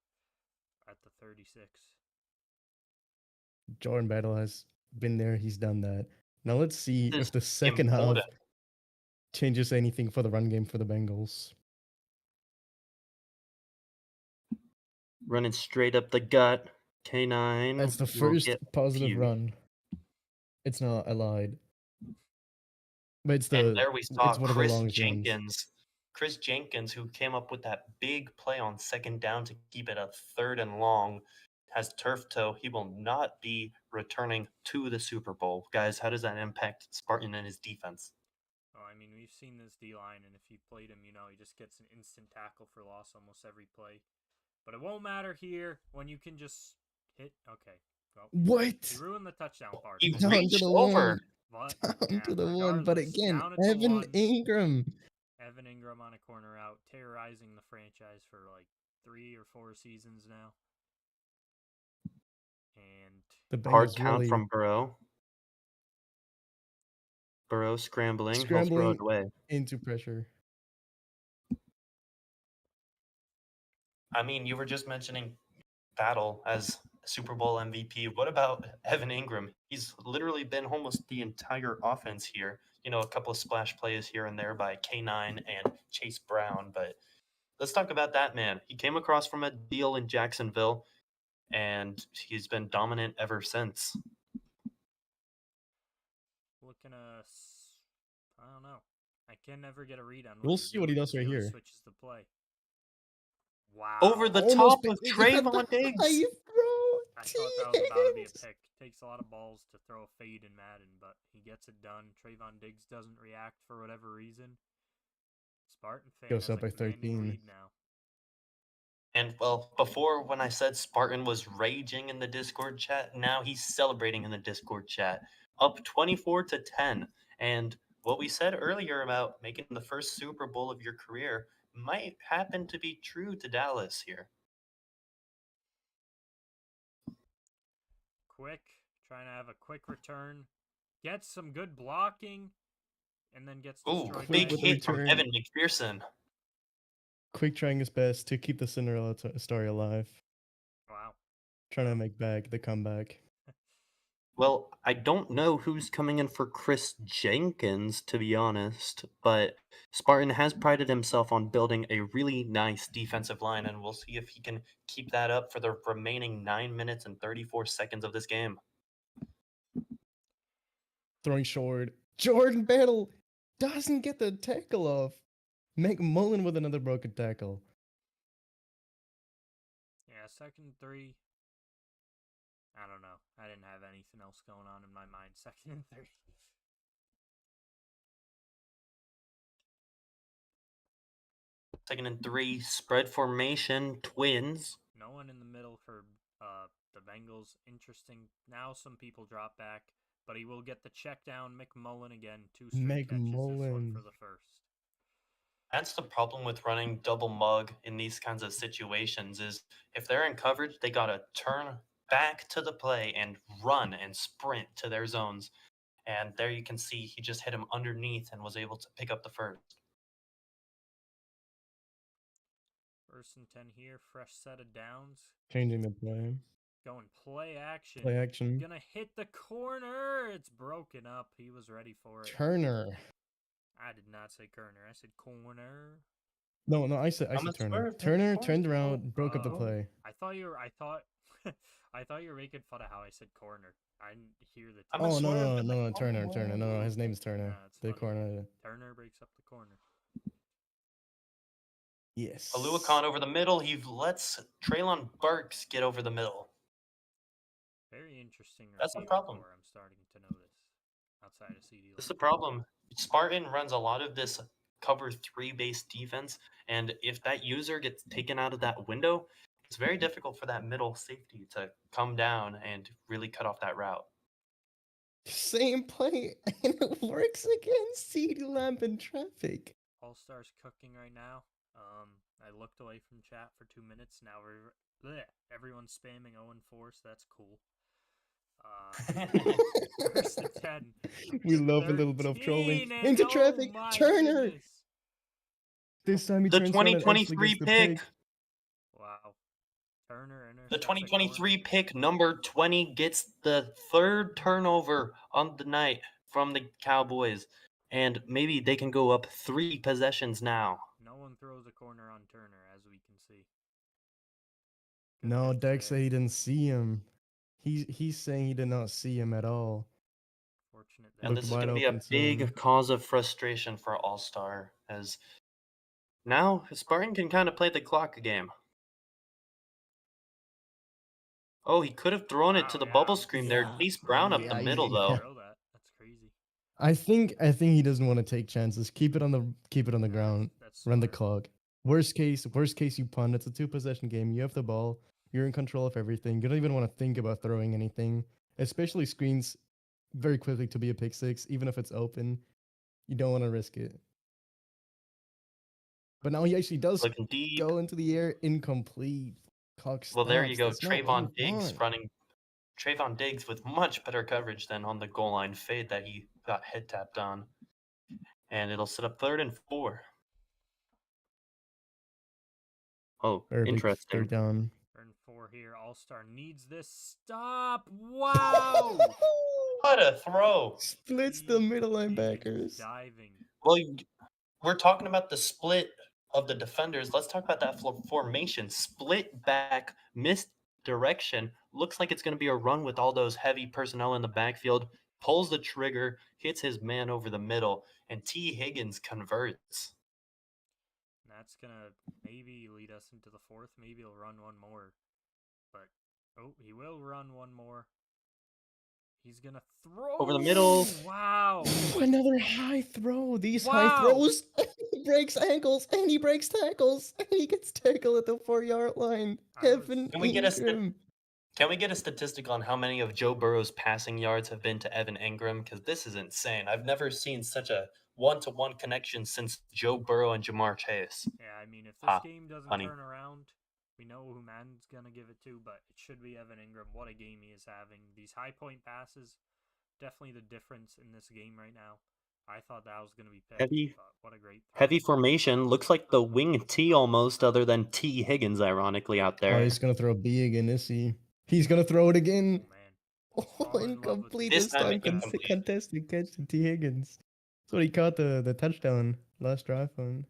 at the 36. Jordan Battle has been there. He's done that. Now let's see This if the second important. half changes anything for the run game for the Bengals. running straight up the gut. K9. That's the will first get positive few. run. It's not, I lied. But it's And there we saw it's one of the Chris longest runs. Jenkins. Chris Jenkins, who came up with that big play on 2nd down to keep it a 3rd and long, has turf toe. He will not be returning to the Super Bowl. Guys, how does that impact Spartan and his defense? Well, I mean, we've seen this D-line, and if you played him, he just gets an instant tackle for loss almost every play. But it won't matter here when you can just hit. Okay. Well, What? he ruined the touchdown part. He Down to reached the over. one. But, Down to the one. But regardless, again, down at the Evan one. Ingram. Evan Ingram on a corner out, terrorizing the franchise for like 3 or 4 seasons now. And The Hard Bengals count really from Burrow. Burrow scrambling. He'll throw scrambling it away. into pressure. I mean, you were just mentioning Battle as Super Bowl MVP. What about Evan Ingram? He's literally been almost the entire offense here. You know, a couple of splash plays here and there by K9 and Chase Brown, but let's talk about that man. He came across from a deal in Jacksonville, and he's been dominant ever since. Looking I don't know. I can never get a read on what We'll he's see what he doing. does right always here. Switches the play. Wow. Over the Almost top of picked it. He had Trayvon the Diggs. dive, bro. I thought that was about to be a Jeez. pick. Takes a lot of balls to throw a fade in Madden, but he gets it done. Trayvon Diggs doesn't react for whatever reason. Spartan fan Goes has up a by commanding 13. lead now. And well, before when I said Spartan was raging in the Discord chat, now he's celebrating in the Discord chat. Up 24-10. And what we said earlier about making the first Super Bowl of your career might happen to be true to Dallas here. Quick, trying to have a quick return. Gets some good blocking, and then gets Ooh, destroyed big by with the hit from return. Evan McPherson. Quick trying his best to keep the Cinderella story alive. Wow. Trying to make back the comeback. Well, I don't know who's coming in for Chris Jenkins, to be honest, but Spartan has prided himself on building a really nice defensive line, and we'll see if he can keep that up for the remaining 9 minutes and 34 seconds of this game. Throwing short. Jordan Battle doesn't get the tackle off. McMullen with another broken tackle. Yeah, 2nd 3. I don't know. I didn't have anything else going on in my mind. 2nd and 3. Second and 3, spread formation, Twins. No one in the middle for the Bengals. Interesting. Now some people drop back, but he will get the check down. McMullen again. 2 straight catches. This one McMullen. for the first. That's the problem with running double mug in these kinds of situations is if they're in coverage, they got to turn back to the play and run and sprint to their zones. And there you can see he just hit him underneath and was able to pick up the first. 1st and 10 here. Fresh set of downs. Changing the play. Going play action. Play action. Gonna hit the corner. It's broken up. He was ready for it. Turner. I did not say Kerner. I said corner. No, I said Turner. Turner turned around, broke up the play. I thought I thought you were making fun of how I said corner. I didn't hear the. Oh no, Turner. No, his name is Turner. Nah, it's The funny. corner. Turner breaks up the corner. Yes. Aluakon over the middle. He lets Traylon Burks get over the middle. Very interesting. That's the receiving problem. core, I'm starting to notice outside of CD. That's the problem. Spartan runs a lot of this cover 3 based defense, and if that user gets taken out of that window, it's very difficult for that middle safety to come down and really cut off that route. Same play, and it works against CD Lamp in traffic. All Stars cooking right now. I looked away from chat for 2 minutes. Now everyone's spamming 0-4, so that's cool. 1st and 10. We love a little bit of trolling. 13, Into and traffic, oh my Turner. goodness. This time he The turns around and actually 2023 gets the pick. Wow. Turner intercepts The a 2023 corner. pick, number 20, gets the 3rd turnover on the night from the Cowboys. And maybe they can go up 3 possessions now. No one throws a corner on Turner, as we can see. Good No, catch Dex said there. he didn't see him. He's saying he did not see him at all. Fortunate And there. this is wide going to be a open big zone. cause of frustration for All-Star, as now Spartan can kind of play the clock game. Oh, he could have thrown it to the bubble screen there. Yeah. Chase Brown up the middle, though. Throw that. That's crazy. I think he doesn't want to take chances. Keep it on the ground. That's Run the smart. clock. Worst case you punt. It's a 2-possession game. You have the ball. You're in control of everything. You don't even want to think about throwing anything, especially screens very quickly to be a pick 6, even if it's open. You don't want to risk it. But now he actually does Looking deep. go into the air, incomplete. Clock Well, there you stops. go. That's not what Trayvon you Diggs want. running. Trayvon Diggs with much better coverage than on the goal line fade that he got head tapped on. And it'll set up 3rd and 4. Oh, Very big interesting. third down. Turn 4 here. All-Star needs this. Stop! Wow! What a throw! Splits the middle Higgins linebackers. diving. Well, we're talking about the split of the defenders. Let's talk about that formation. Split back, misdirection. Looks like it's going to be a run with all those heavy personnel in the backfield. Pulls the trigger, hits his man over the middle, and T. Higgins converts. That's going to maybe lead us into the 4th. Maybe he'll run one more. But, he will run one more. He's going to throw. Over the middle. Wow. Another high throw. These Wow. high throws. He breaks ankles and he breaks tackles. And he gets tackled at the 4-yard line. Evan Can we get a Ingram. Can we get a statistic on how many of Joe Burrow's passing yards have been to Evan Ingram? Because this is insane. I've never seen such a one-to-one connection since Joe Burrow and Jamar Chase. Yeah, I mean, if this game doesn't funny. turn around, we know who Madden's going to give it to, but it should be Evan Ingram. What a game he is having. These high-point passes, definitely the difference in this game right now. I thought that was going to be picked, but what a great throw. Heavy formation. Looks like the wing T almost, other than T. Higgins, ironically, out there. Oh, he's going to throw B again, is he? He's going to throw it again. Oh, man. Oh, Fall in love with incomplete this this time. incomplete. Contested catch to T. Higgins. That's what he caught the touchdown last drive on.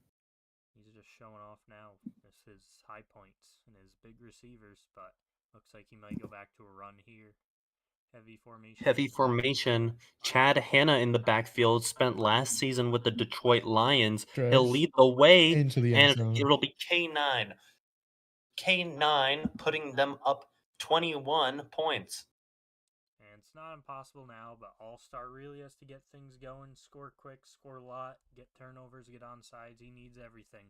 He's just showing off now. This is high points and his big receivers, but looks like he might go back to a run here. Heavy formation. Chad Hanna in the backfield spent last season with the Detroit Lions. Drives He'll lead the way, into the end and zone. it'll be K9. K9 putting them up 21 points. And it's not impossible now, but All-Star really has to get things going, score quick, score a lot, get turnovers, get onside. He needs everything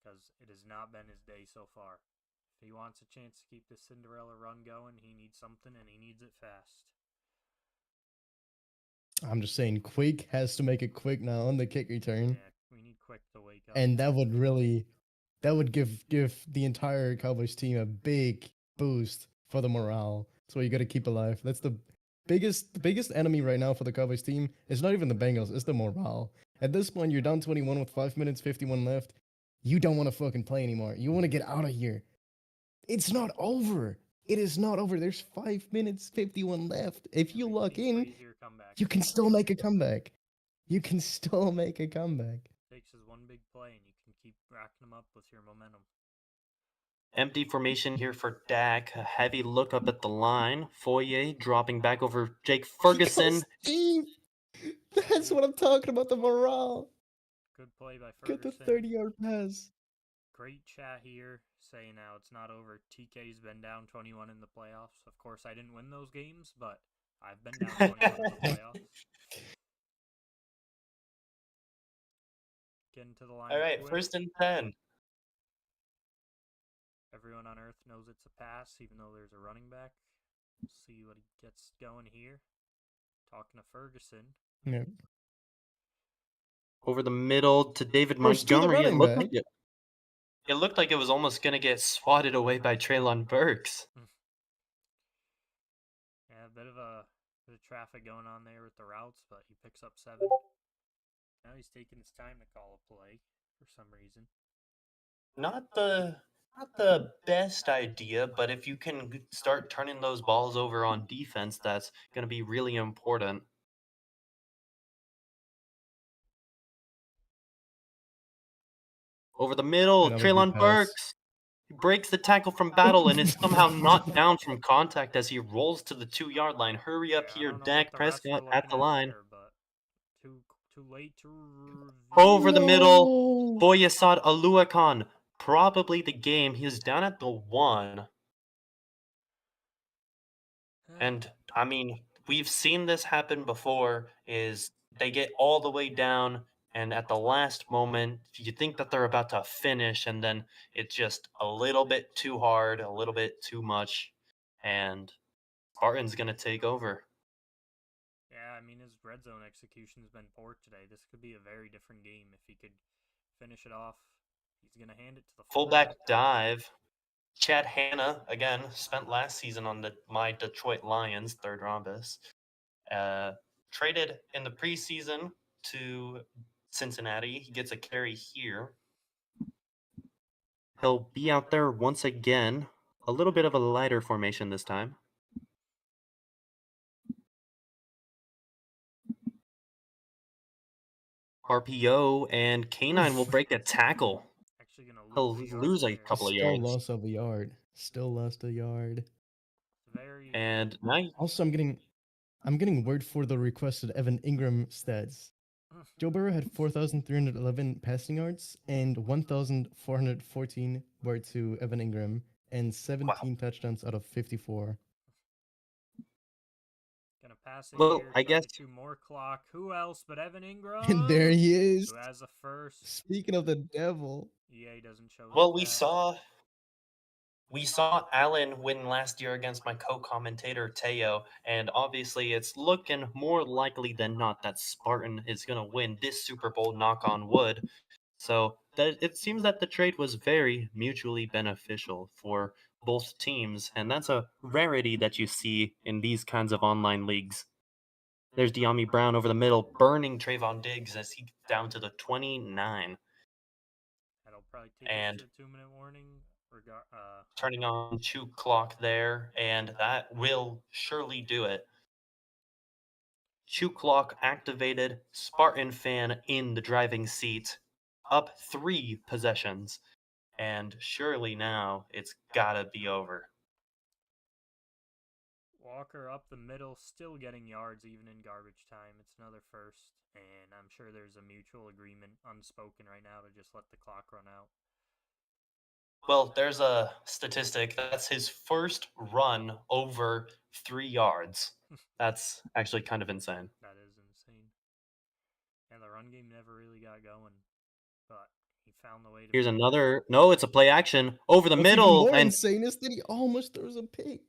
because it has not been his day so far. If he wants a chance to keep this Cinderella run going, he needs something, and he needs it fast. I'm just saying, Quake has to make it quick now on the kick return. Yeah, we need Quick to wake up. And that would give the entire Cowboys team a big boost for the morale. So you got to keep alive. That's the biggest enemy right now for the Cowboys team. It's not even the Bengals, it's the morale. At this point, you're down 21 with 5 minutes 51 left. You don't want to fucking play anymore. You want to get out of here. It's not over. It is not over. There's 5 minutes 51 left. If you lock in, you can still make a comeback. You can still make a comeback. Takes is one big play, and you can keep racking them up with your momentum. Empty formation here for Dak. A heavy look up at the line. Foye dropping back over Jake Ferguson. That's what I'm talking about, the morale. Good play by Ferguson. Get the 30-yard pass. Great chat here saying now it's not over. TK's been down 21 in the playoffs. Of course, I didn't win those games, but I've been down 21 in the playoffs. Getting to the line. All right, quick. 1st and 10. Everyone on Earth knows it's a pass, even though there's a running back. See what he gets going here. Talking to Ferguson. Yeah. Over the middle to David Montgomery. It looked like it was almost going to get swatted away by Treylon Burks. Yeah, a bit of traffic going on there with the routes, but he picks up 7. Now he's taking his time to call a play for some reason. Not the best idea, but if you can start turning those balls over on defense, that's going to be really important. Over the middle, Treylon Burks breaks the tackle from battle and is somehow knocked down from contact as he rolls to the 2-yard line. Hurry up here, Dak Prescott at the line. Too late to over the middle, Boyasad Aluakan. Probably the game. He's down at the 1. And, I mean, we've seen this happen before, is they get all the way down, and at the last moment, you think that they're about to finish, and then it's just a little bit too hard, a little bit too much, and Spartan's going to take over. Yeah, I mean, his red zone execution's been poor today. This could be a very different game if he could finish it off. He's going to hand it to the fullback dive. Chad Hanna, again, spent last season on my Detroit Lions, 3rd rhombus. Traded in the preseason to Cincinnati. He gets a carry here. He'll be out there once again. A little bit of a lighter formation this time. RPO, and K9 will break a tackle. Actually gonna He'll lose a yard lose a there. couple of Still yards. lost of a yard. Still lost a yard. Very. And now Also, I'm getting word for the requested Evan Ingram stats. Joe Burrow had 4,311 passing yards and 1,414 were to Evan Ingram and 17 touchdowns out of 54. Gonna pass it Well, here. I Try guess- to chew more clock. Who else but Evan Ingram? And there he is. Who has a first? Speaking of the devil. EA doesn't show. Well, the stat. we saw Allen win last year against my co-commentator Teo, and obviously it's looking more likely than not that Spartan is going to win this Super Bowl, knock on wood. So it seems that the trade was very mutually beneficial for both teams, and that's a rarity that you see in these kinds of online leagues. There's De'Ami Brown over the middle, burning Trayvon Diggs as he's down to the 29. That'll probably take And us to a 2-minute warning. Turning on chew clock there, and that will surely do it. Chew clock activated, Spartan fan in the driving seat, up 3 possessions, and surely now it's gotta be over. Walker up the middle, still getting yards even in garbage time. It's another first, and I'm sure there's a mutual agreement, unspoken right now, to just let the clock run out. Well, there's a statistic. That's his first run over 3 yards. That's actually kind of insane. That is insane. And the run game never really got going, but he found the way to. Here's another. No, it's a play action over the What's even middle, more and insane is that he almost throws a pick.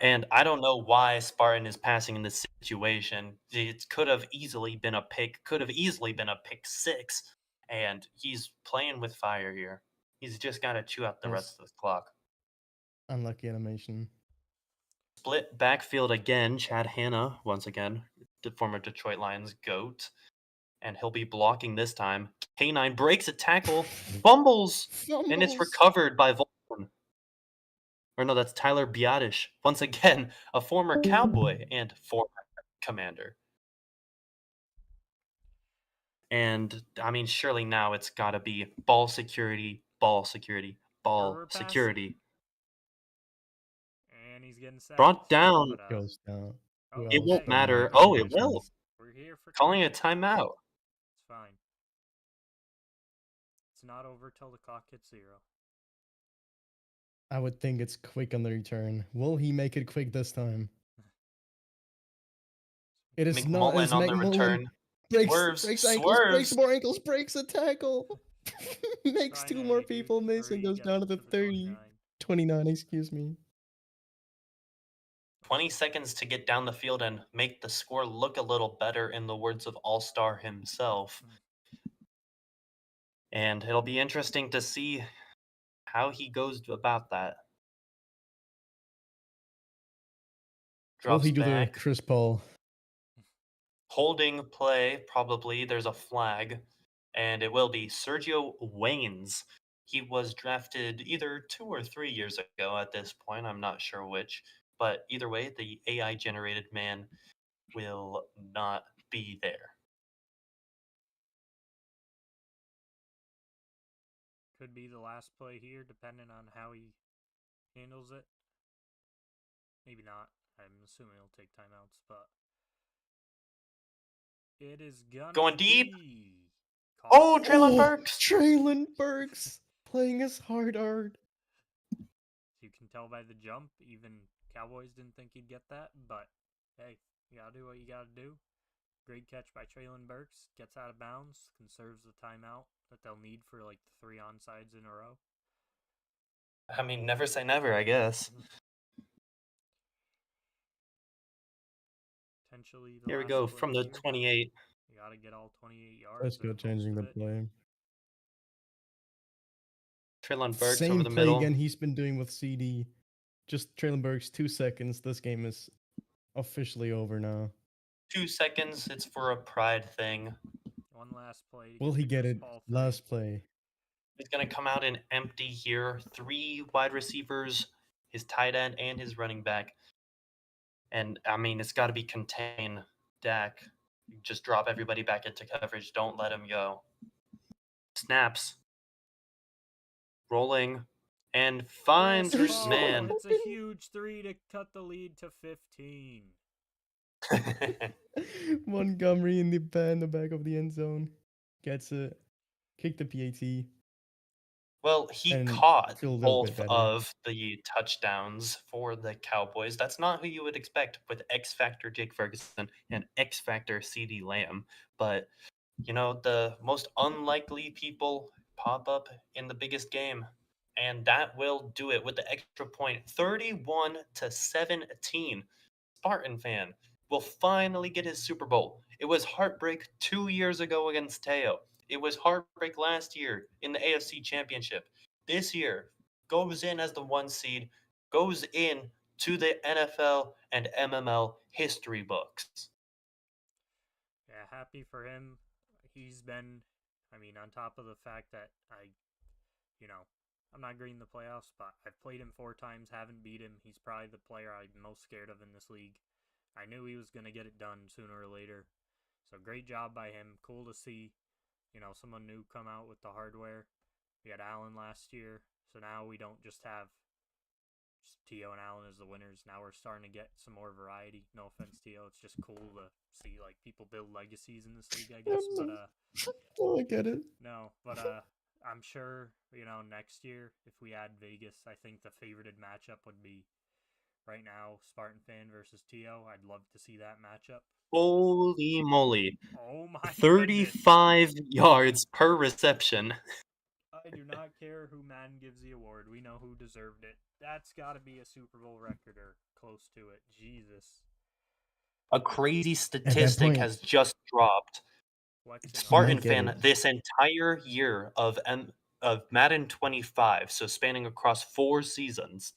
and I don't know why Spartan is passing in this situation. It could have easily been a pick. Could have easily been a pick 6, and he's playing with fire here. He's just got to chew out the rest of the clock. Unlucky animation. Split backfield again. Chad Hanna, once again, the former Detroit Lions GOAT. And he'll be blocking this time. K9 breaks a tackle, fumbles, and it's recovered by Volkman. Or no, that's Tyler Biadish. Once again, a former Cowboy and former Commander. And, I mean, surely now it's got to be ball security, ball security, ball Gerber pass. security. And he's getting sacked. Brought down. But, Goes down. oh, It won't okay. matter. Oh, it will. We're here for Calling a timeout. It's fine. It's not over till the clock hits 0. I would think it's quick on the return. Will he make it quick this time? It is not as McMullen on the McMullen return. breaks ankles, breaks Swerves. more ankles, breaks a tackle. Makes Trying 2 to more make it people miss and free, goes gets down to it the 30. 29, excuse me. 20 seconds to get down the field and make the score look a little better, in the words of All-Star himself. And it'll be interesting to see how he goes about that. Will Drops he do back. the Chris Paul? Holding play, probably. There's a flag. And it will be Sergio Waynes. He was drafted either 2 or 3 years ago at this point. I'm not sure which. But either way, the AI-generated man will not be there. Could be the last play here, depending on how he handles it. Maybe not. I'm assuming he'll take timeouts, but it is Going deep. Oh, Treylon Burks! Treylon Burks playing his hard. You can tell by the jump, even Cowboys didn't think he'd get that, but hey, you gotta do what you gotta do. Great catch by Treylon Burks. Gets out of bounds, conserves the timeout that they'll need for like the 3 onsides in a row. I mean, never say never, I guess. Potentially the Here we last go play from the here. 28. You gotta get all 28 yards. Let's or go most changing the of it. play. Treylon Burks Same over the play middle. again he's been doing with CD. Just Treylon Burks, 2 seconds. This game is officially over now. 2 seconds. It's for a pride thing. One last play. Will he get it? Last play. He's going to come out in empty here. 3 wide receivers, his tight end, and his running back. And, I mean, it's got to be contain Dak. Just drop everybody back into coverage. Don't let him go. Snaps. Rolling. And finds Crisp man. It's a huge 3 to cut the lead to 15. Montgomery in the back of the end zone gets it. Kick the PAT. Well, he And caught feel a little bit both better. of the touchdowns for the Cowboys. That's not who you would expect with X Factor Jake Ferguson and X Factor CD Lamb. But, you know, the most unlikely people pop up in the biggest game. And that will do it with the extra point. 31-17. Spartan fan will finally get his Super Bowl. It was heartbreak 2 years ago against Teo. It was heartbreak last year in the AFC Championship. This year goes in as the 1 seed, goes in to the NFL and MML history books. Yeah, happy for him. He's been, I mean, on top of the fact that I'm not great in the playoffs, but I've played him 4 times, haven't beat him. He's probably the player I'm most scared of in this league. I knew he was going to get it done sooner or later. So great job by him. Cool to see, someone new come out with the hardware. We had Allen last year, so now we don't just have T.O. and Allen as the winners. Now we're starting to get some more variety. No offense, T.O. It's just cool to see like people build legacies in this league, I guess. But Oh, I get it. no, but I'm sure next year if we add Vegas, I think the favorited matchup would be right now Spartan fan versus T.O. I'd love to see that matchup. Holy moly. Oh my 35 goodness. yards per reception. I do not care who man gives the award. We know who deserved it. That's got to be a Super Bowl record or close to it. Jesus. A crazy statistic has just dropped. Spartan fan, this entire year of Madden 25, so spanning across 4 seasons,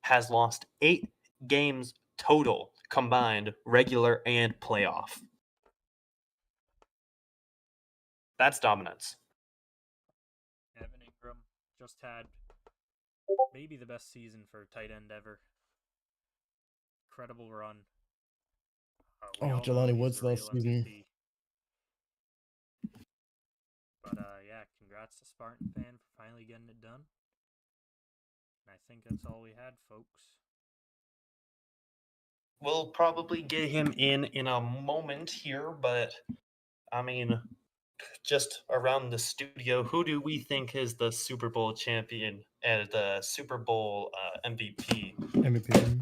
has lost 8 games total, combined, regular and playoff. That's dominance. Evan Ingram just had maybe the best season for tight end ever. Incredible run. Jelani Woods last season. But yeah, congrats to Spartan fan for finally getting it done. And I think that's all we had, folks. We'll probably get him in a moment here, but I mean, just around the studio, who do we think is the Super Bowl champion and the Super Bowl MVP? MVP.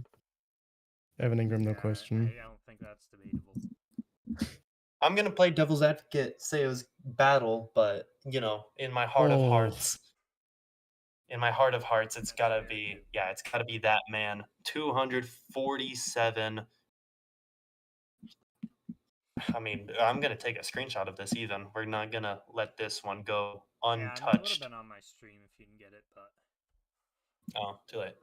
Evan Ingram, no question. I don't think that's debatable. I'm gonna play devil's advocate, say it was battle, but in my heart of hearts, it's gotta be that man. 247. I mean, I'm gonna take a screenshot of this. Even we're not gonna let this one go untouched. Yeah, it would have been on my stream if you didn't get it, but too late.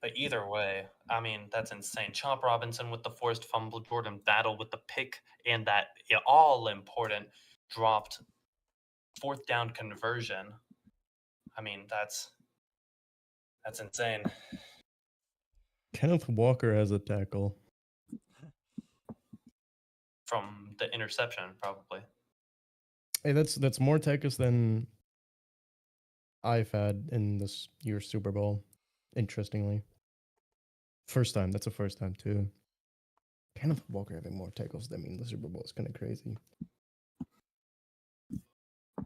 But either way, I mean, that's insane. Chomp Robinson with the forced fumble, Jordan Battle with the pick, and that all-important dropped 4th down conversion. I mean, that's insane. Kenneth Walker has a tackle. From the interception, probably. Hey, that's more tackles than I've had in this year's Super Bowl. Interestingly. First time. That's the first time, too. Kenneth Walker having more tackles than me in the Super Bowl is kind of crazy.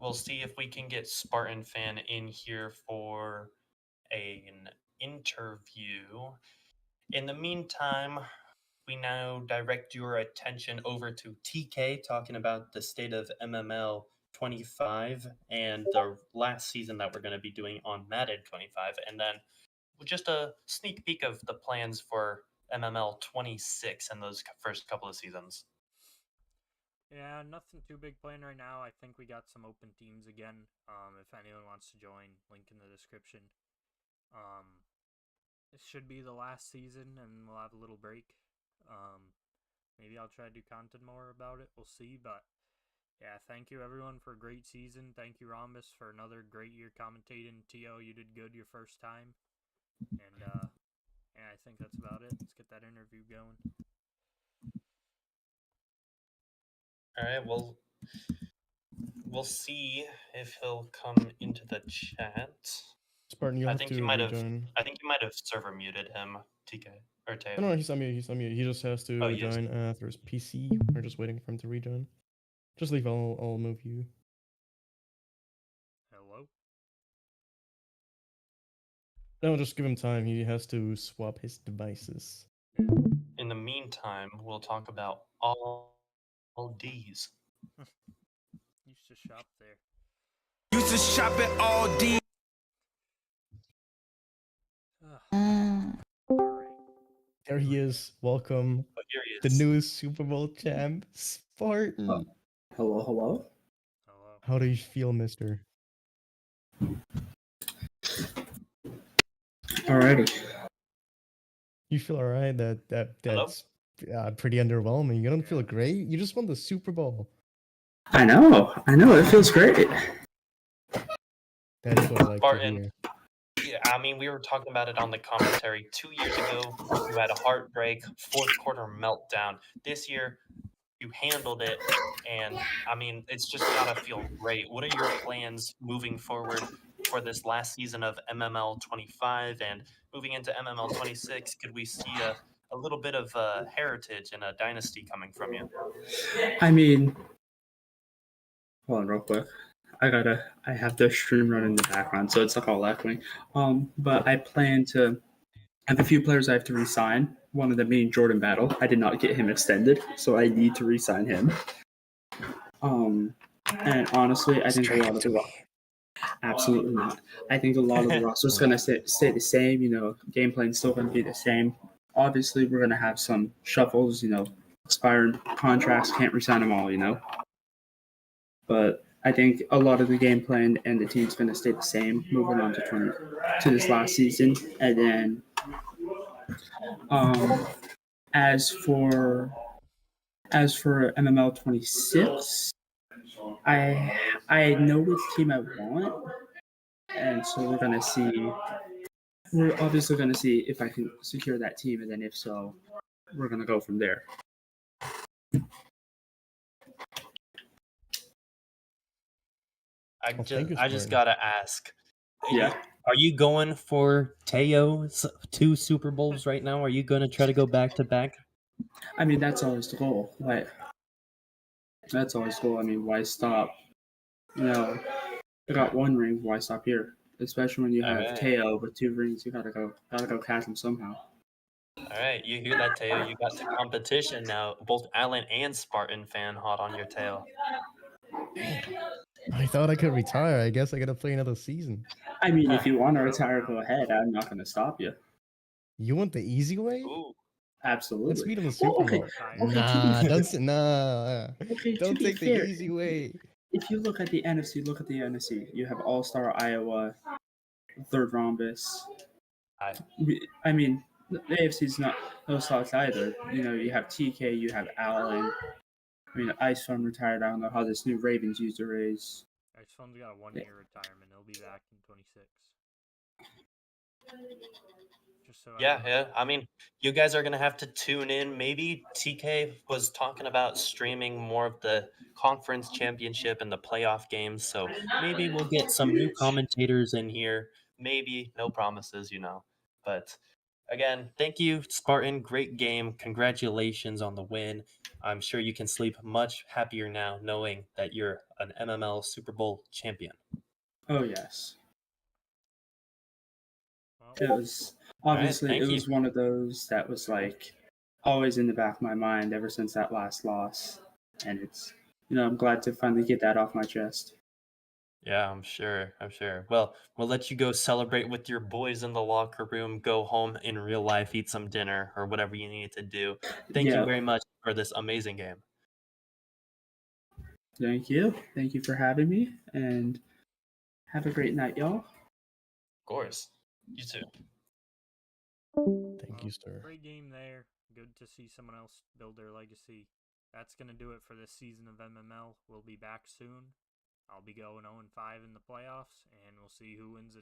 We'll see if we can get Spartan fan in here for an interview. In the meantime, we now direct your attention over to TK talking about the state of MML 25 and the last season that we're going to be doing on Madden 25, and then just a sneak peek of the plans for MML 26 and those first couple of seasons. Yeah, nothing too big planned right now. I think we got some open teams again. If anyone wants to join, link in the description. It should be the last season, and we'll have a little break. Maybe I'll try to do content more about it. We'll see, but Yeah, thank you everyone for a great season. Thank you, Rhombus, for another great year commentating. T.O., you did good your first time. And yeah, I think that's about it. Let's get that interview going. All right, well, we'll see if he'll come into the chat. Spartan, you'll I have think to you might have. rejoin. I think you might have server muted him, TK or Teo. No, he's on mute. He's on mute. He just has to Oh, he is. join through his PC. We're just waiting for him to rejoin. Just leave. I'll move you. Hello? No, just give him time. He has to swap his devices. In the meantime, we'll talk about all D's. Used to shop there. Used to shop at all D. Alright. There he is. Welcome, But here he the is. new Super Bowl champ, Spartan. Hello, hello. Hello. How do you feel, mister? Alrighty. You feel alright? Hello? That's pretty underwhelming. You don't feel great? You just won the Super Bowl. I know. It feels great. That is what I like to Spartan. hear. Yeah, I mean, we were talking about it on the commentary 2 years ago. You had a heartbreak, fourth quarter meltdown. This year, you handled it, and I mean, it's just gotta feel great. What are your plans moving forward for this last season of MML 25 and moving into MML 26? Could we see a little bit of heritage and a dynasty coming from you? I mean, hold on real quick. I have the stream running in the background, so it's like all echoing. But I plan to I have a few players I have to re-sign. One of them being Jordan Battle. I did not get him extended, so I need to re-sign him. And honestly, I think a lot of the absolutely not. I think a lot of the roster is going to stay the same. You know, game plan's still going to be the same. Obviously, we're going to have some shuffles. You know, expired contracts, can't resign them all. You know, but I think a lot of the game plan and the team's going to stay the same moving on to this last season, and then as for MML 26, I know which team I want, and so we're gonna see. We're obviously gonna see if I can secure that team, and then if so, we're gonna go from there. I Well, just, thank you, I just Spartan. gotta ask. Yeah. Are you going for Teo's 2 Super Bowls right now? Are you going to try to go back to back? I mean, that's always the goal. Like, that's always the goal. I mean, why stop? You know, I got one ring. Why stop here? Especially when you have Alright. Teo with 2 rings, you gotta go catch him somehow. All right, you hear that, Teo? You got the competition now. Both Allen and Spartan fan hot on your tail. I thought I could retire. I guess I gotta play another season. I mean, if you want to retire, go ahead. I'm not gonna stop you. You want the easy way? Ooh, Absolutely. Let's meet in the Super okay, Bowl. okay, Nah, to be don't fair, say nah. okay, Don't to be take the fair, easy way. if you look at the NFC, look at the NFC. You have All Star Iowa, third Rhombus. I mean, the AFC's not no slots either. You know, you have TK, you have Allen. I mean, Ice Fun retired. I don't know how this new Ravens user is. Ice Fun's got a 1-year retirement. He'll be back in 26. Just so yeah. I mean, you guys are gonna have to tune in. Maybe TK was talking about streaming more of the conference championship and the playoff games. So maybe we'll get some new commentators in here. Maybe, no promises, you know. But again, thank you, Spartan. Great game. Congratulations on the win. I'm sure you can sleep much happier now knowing that you're an MML Super Bowl champion. Oh yes. Well, It was obviously thank it you. was one of those that was like always in the back of my mind ever since that last loss, and it's I'm glad to finally get that off my chest. Yeah, I'm sure. Well, we'll let you go celebrate with your boys in the locker room, go home in real life, eat some dinner or whatever you need to do. Thank you Yeah. very much for this amazing game. Thank you for having me, and have a great night, y'all. Of course. You too. Thank you, sir. Great game there. Good to see someone else build their legacy. that's going to do it for this season of MML. We'll be back soon. I'll be going 0-5 in the playoffs, and we'll see who wins it.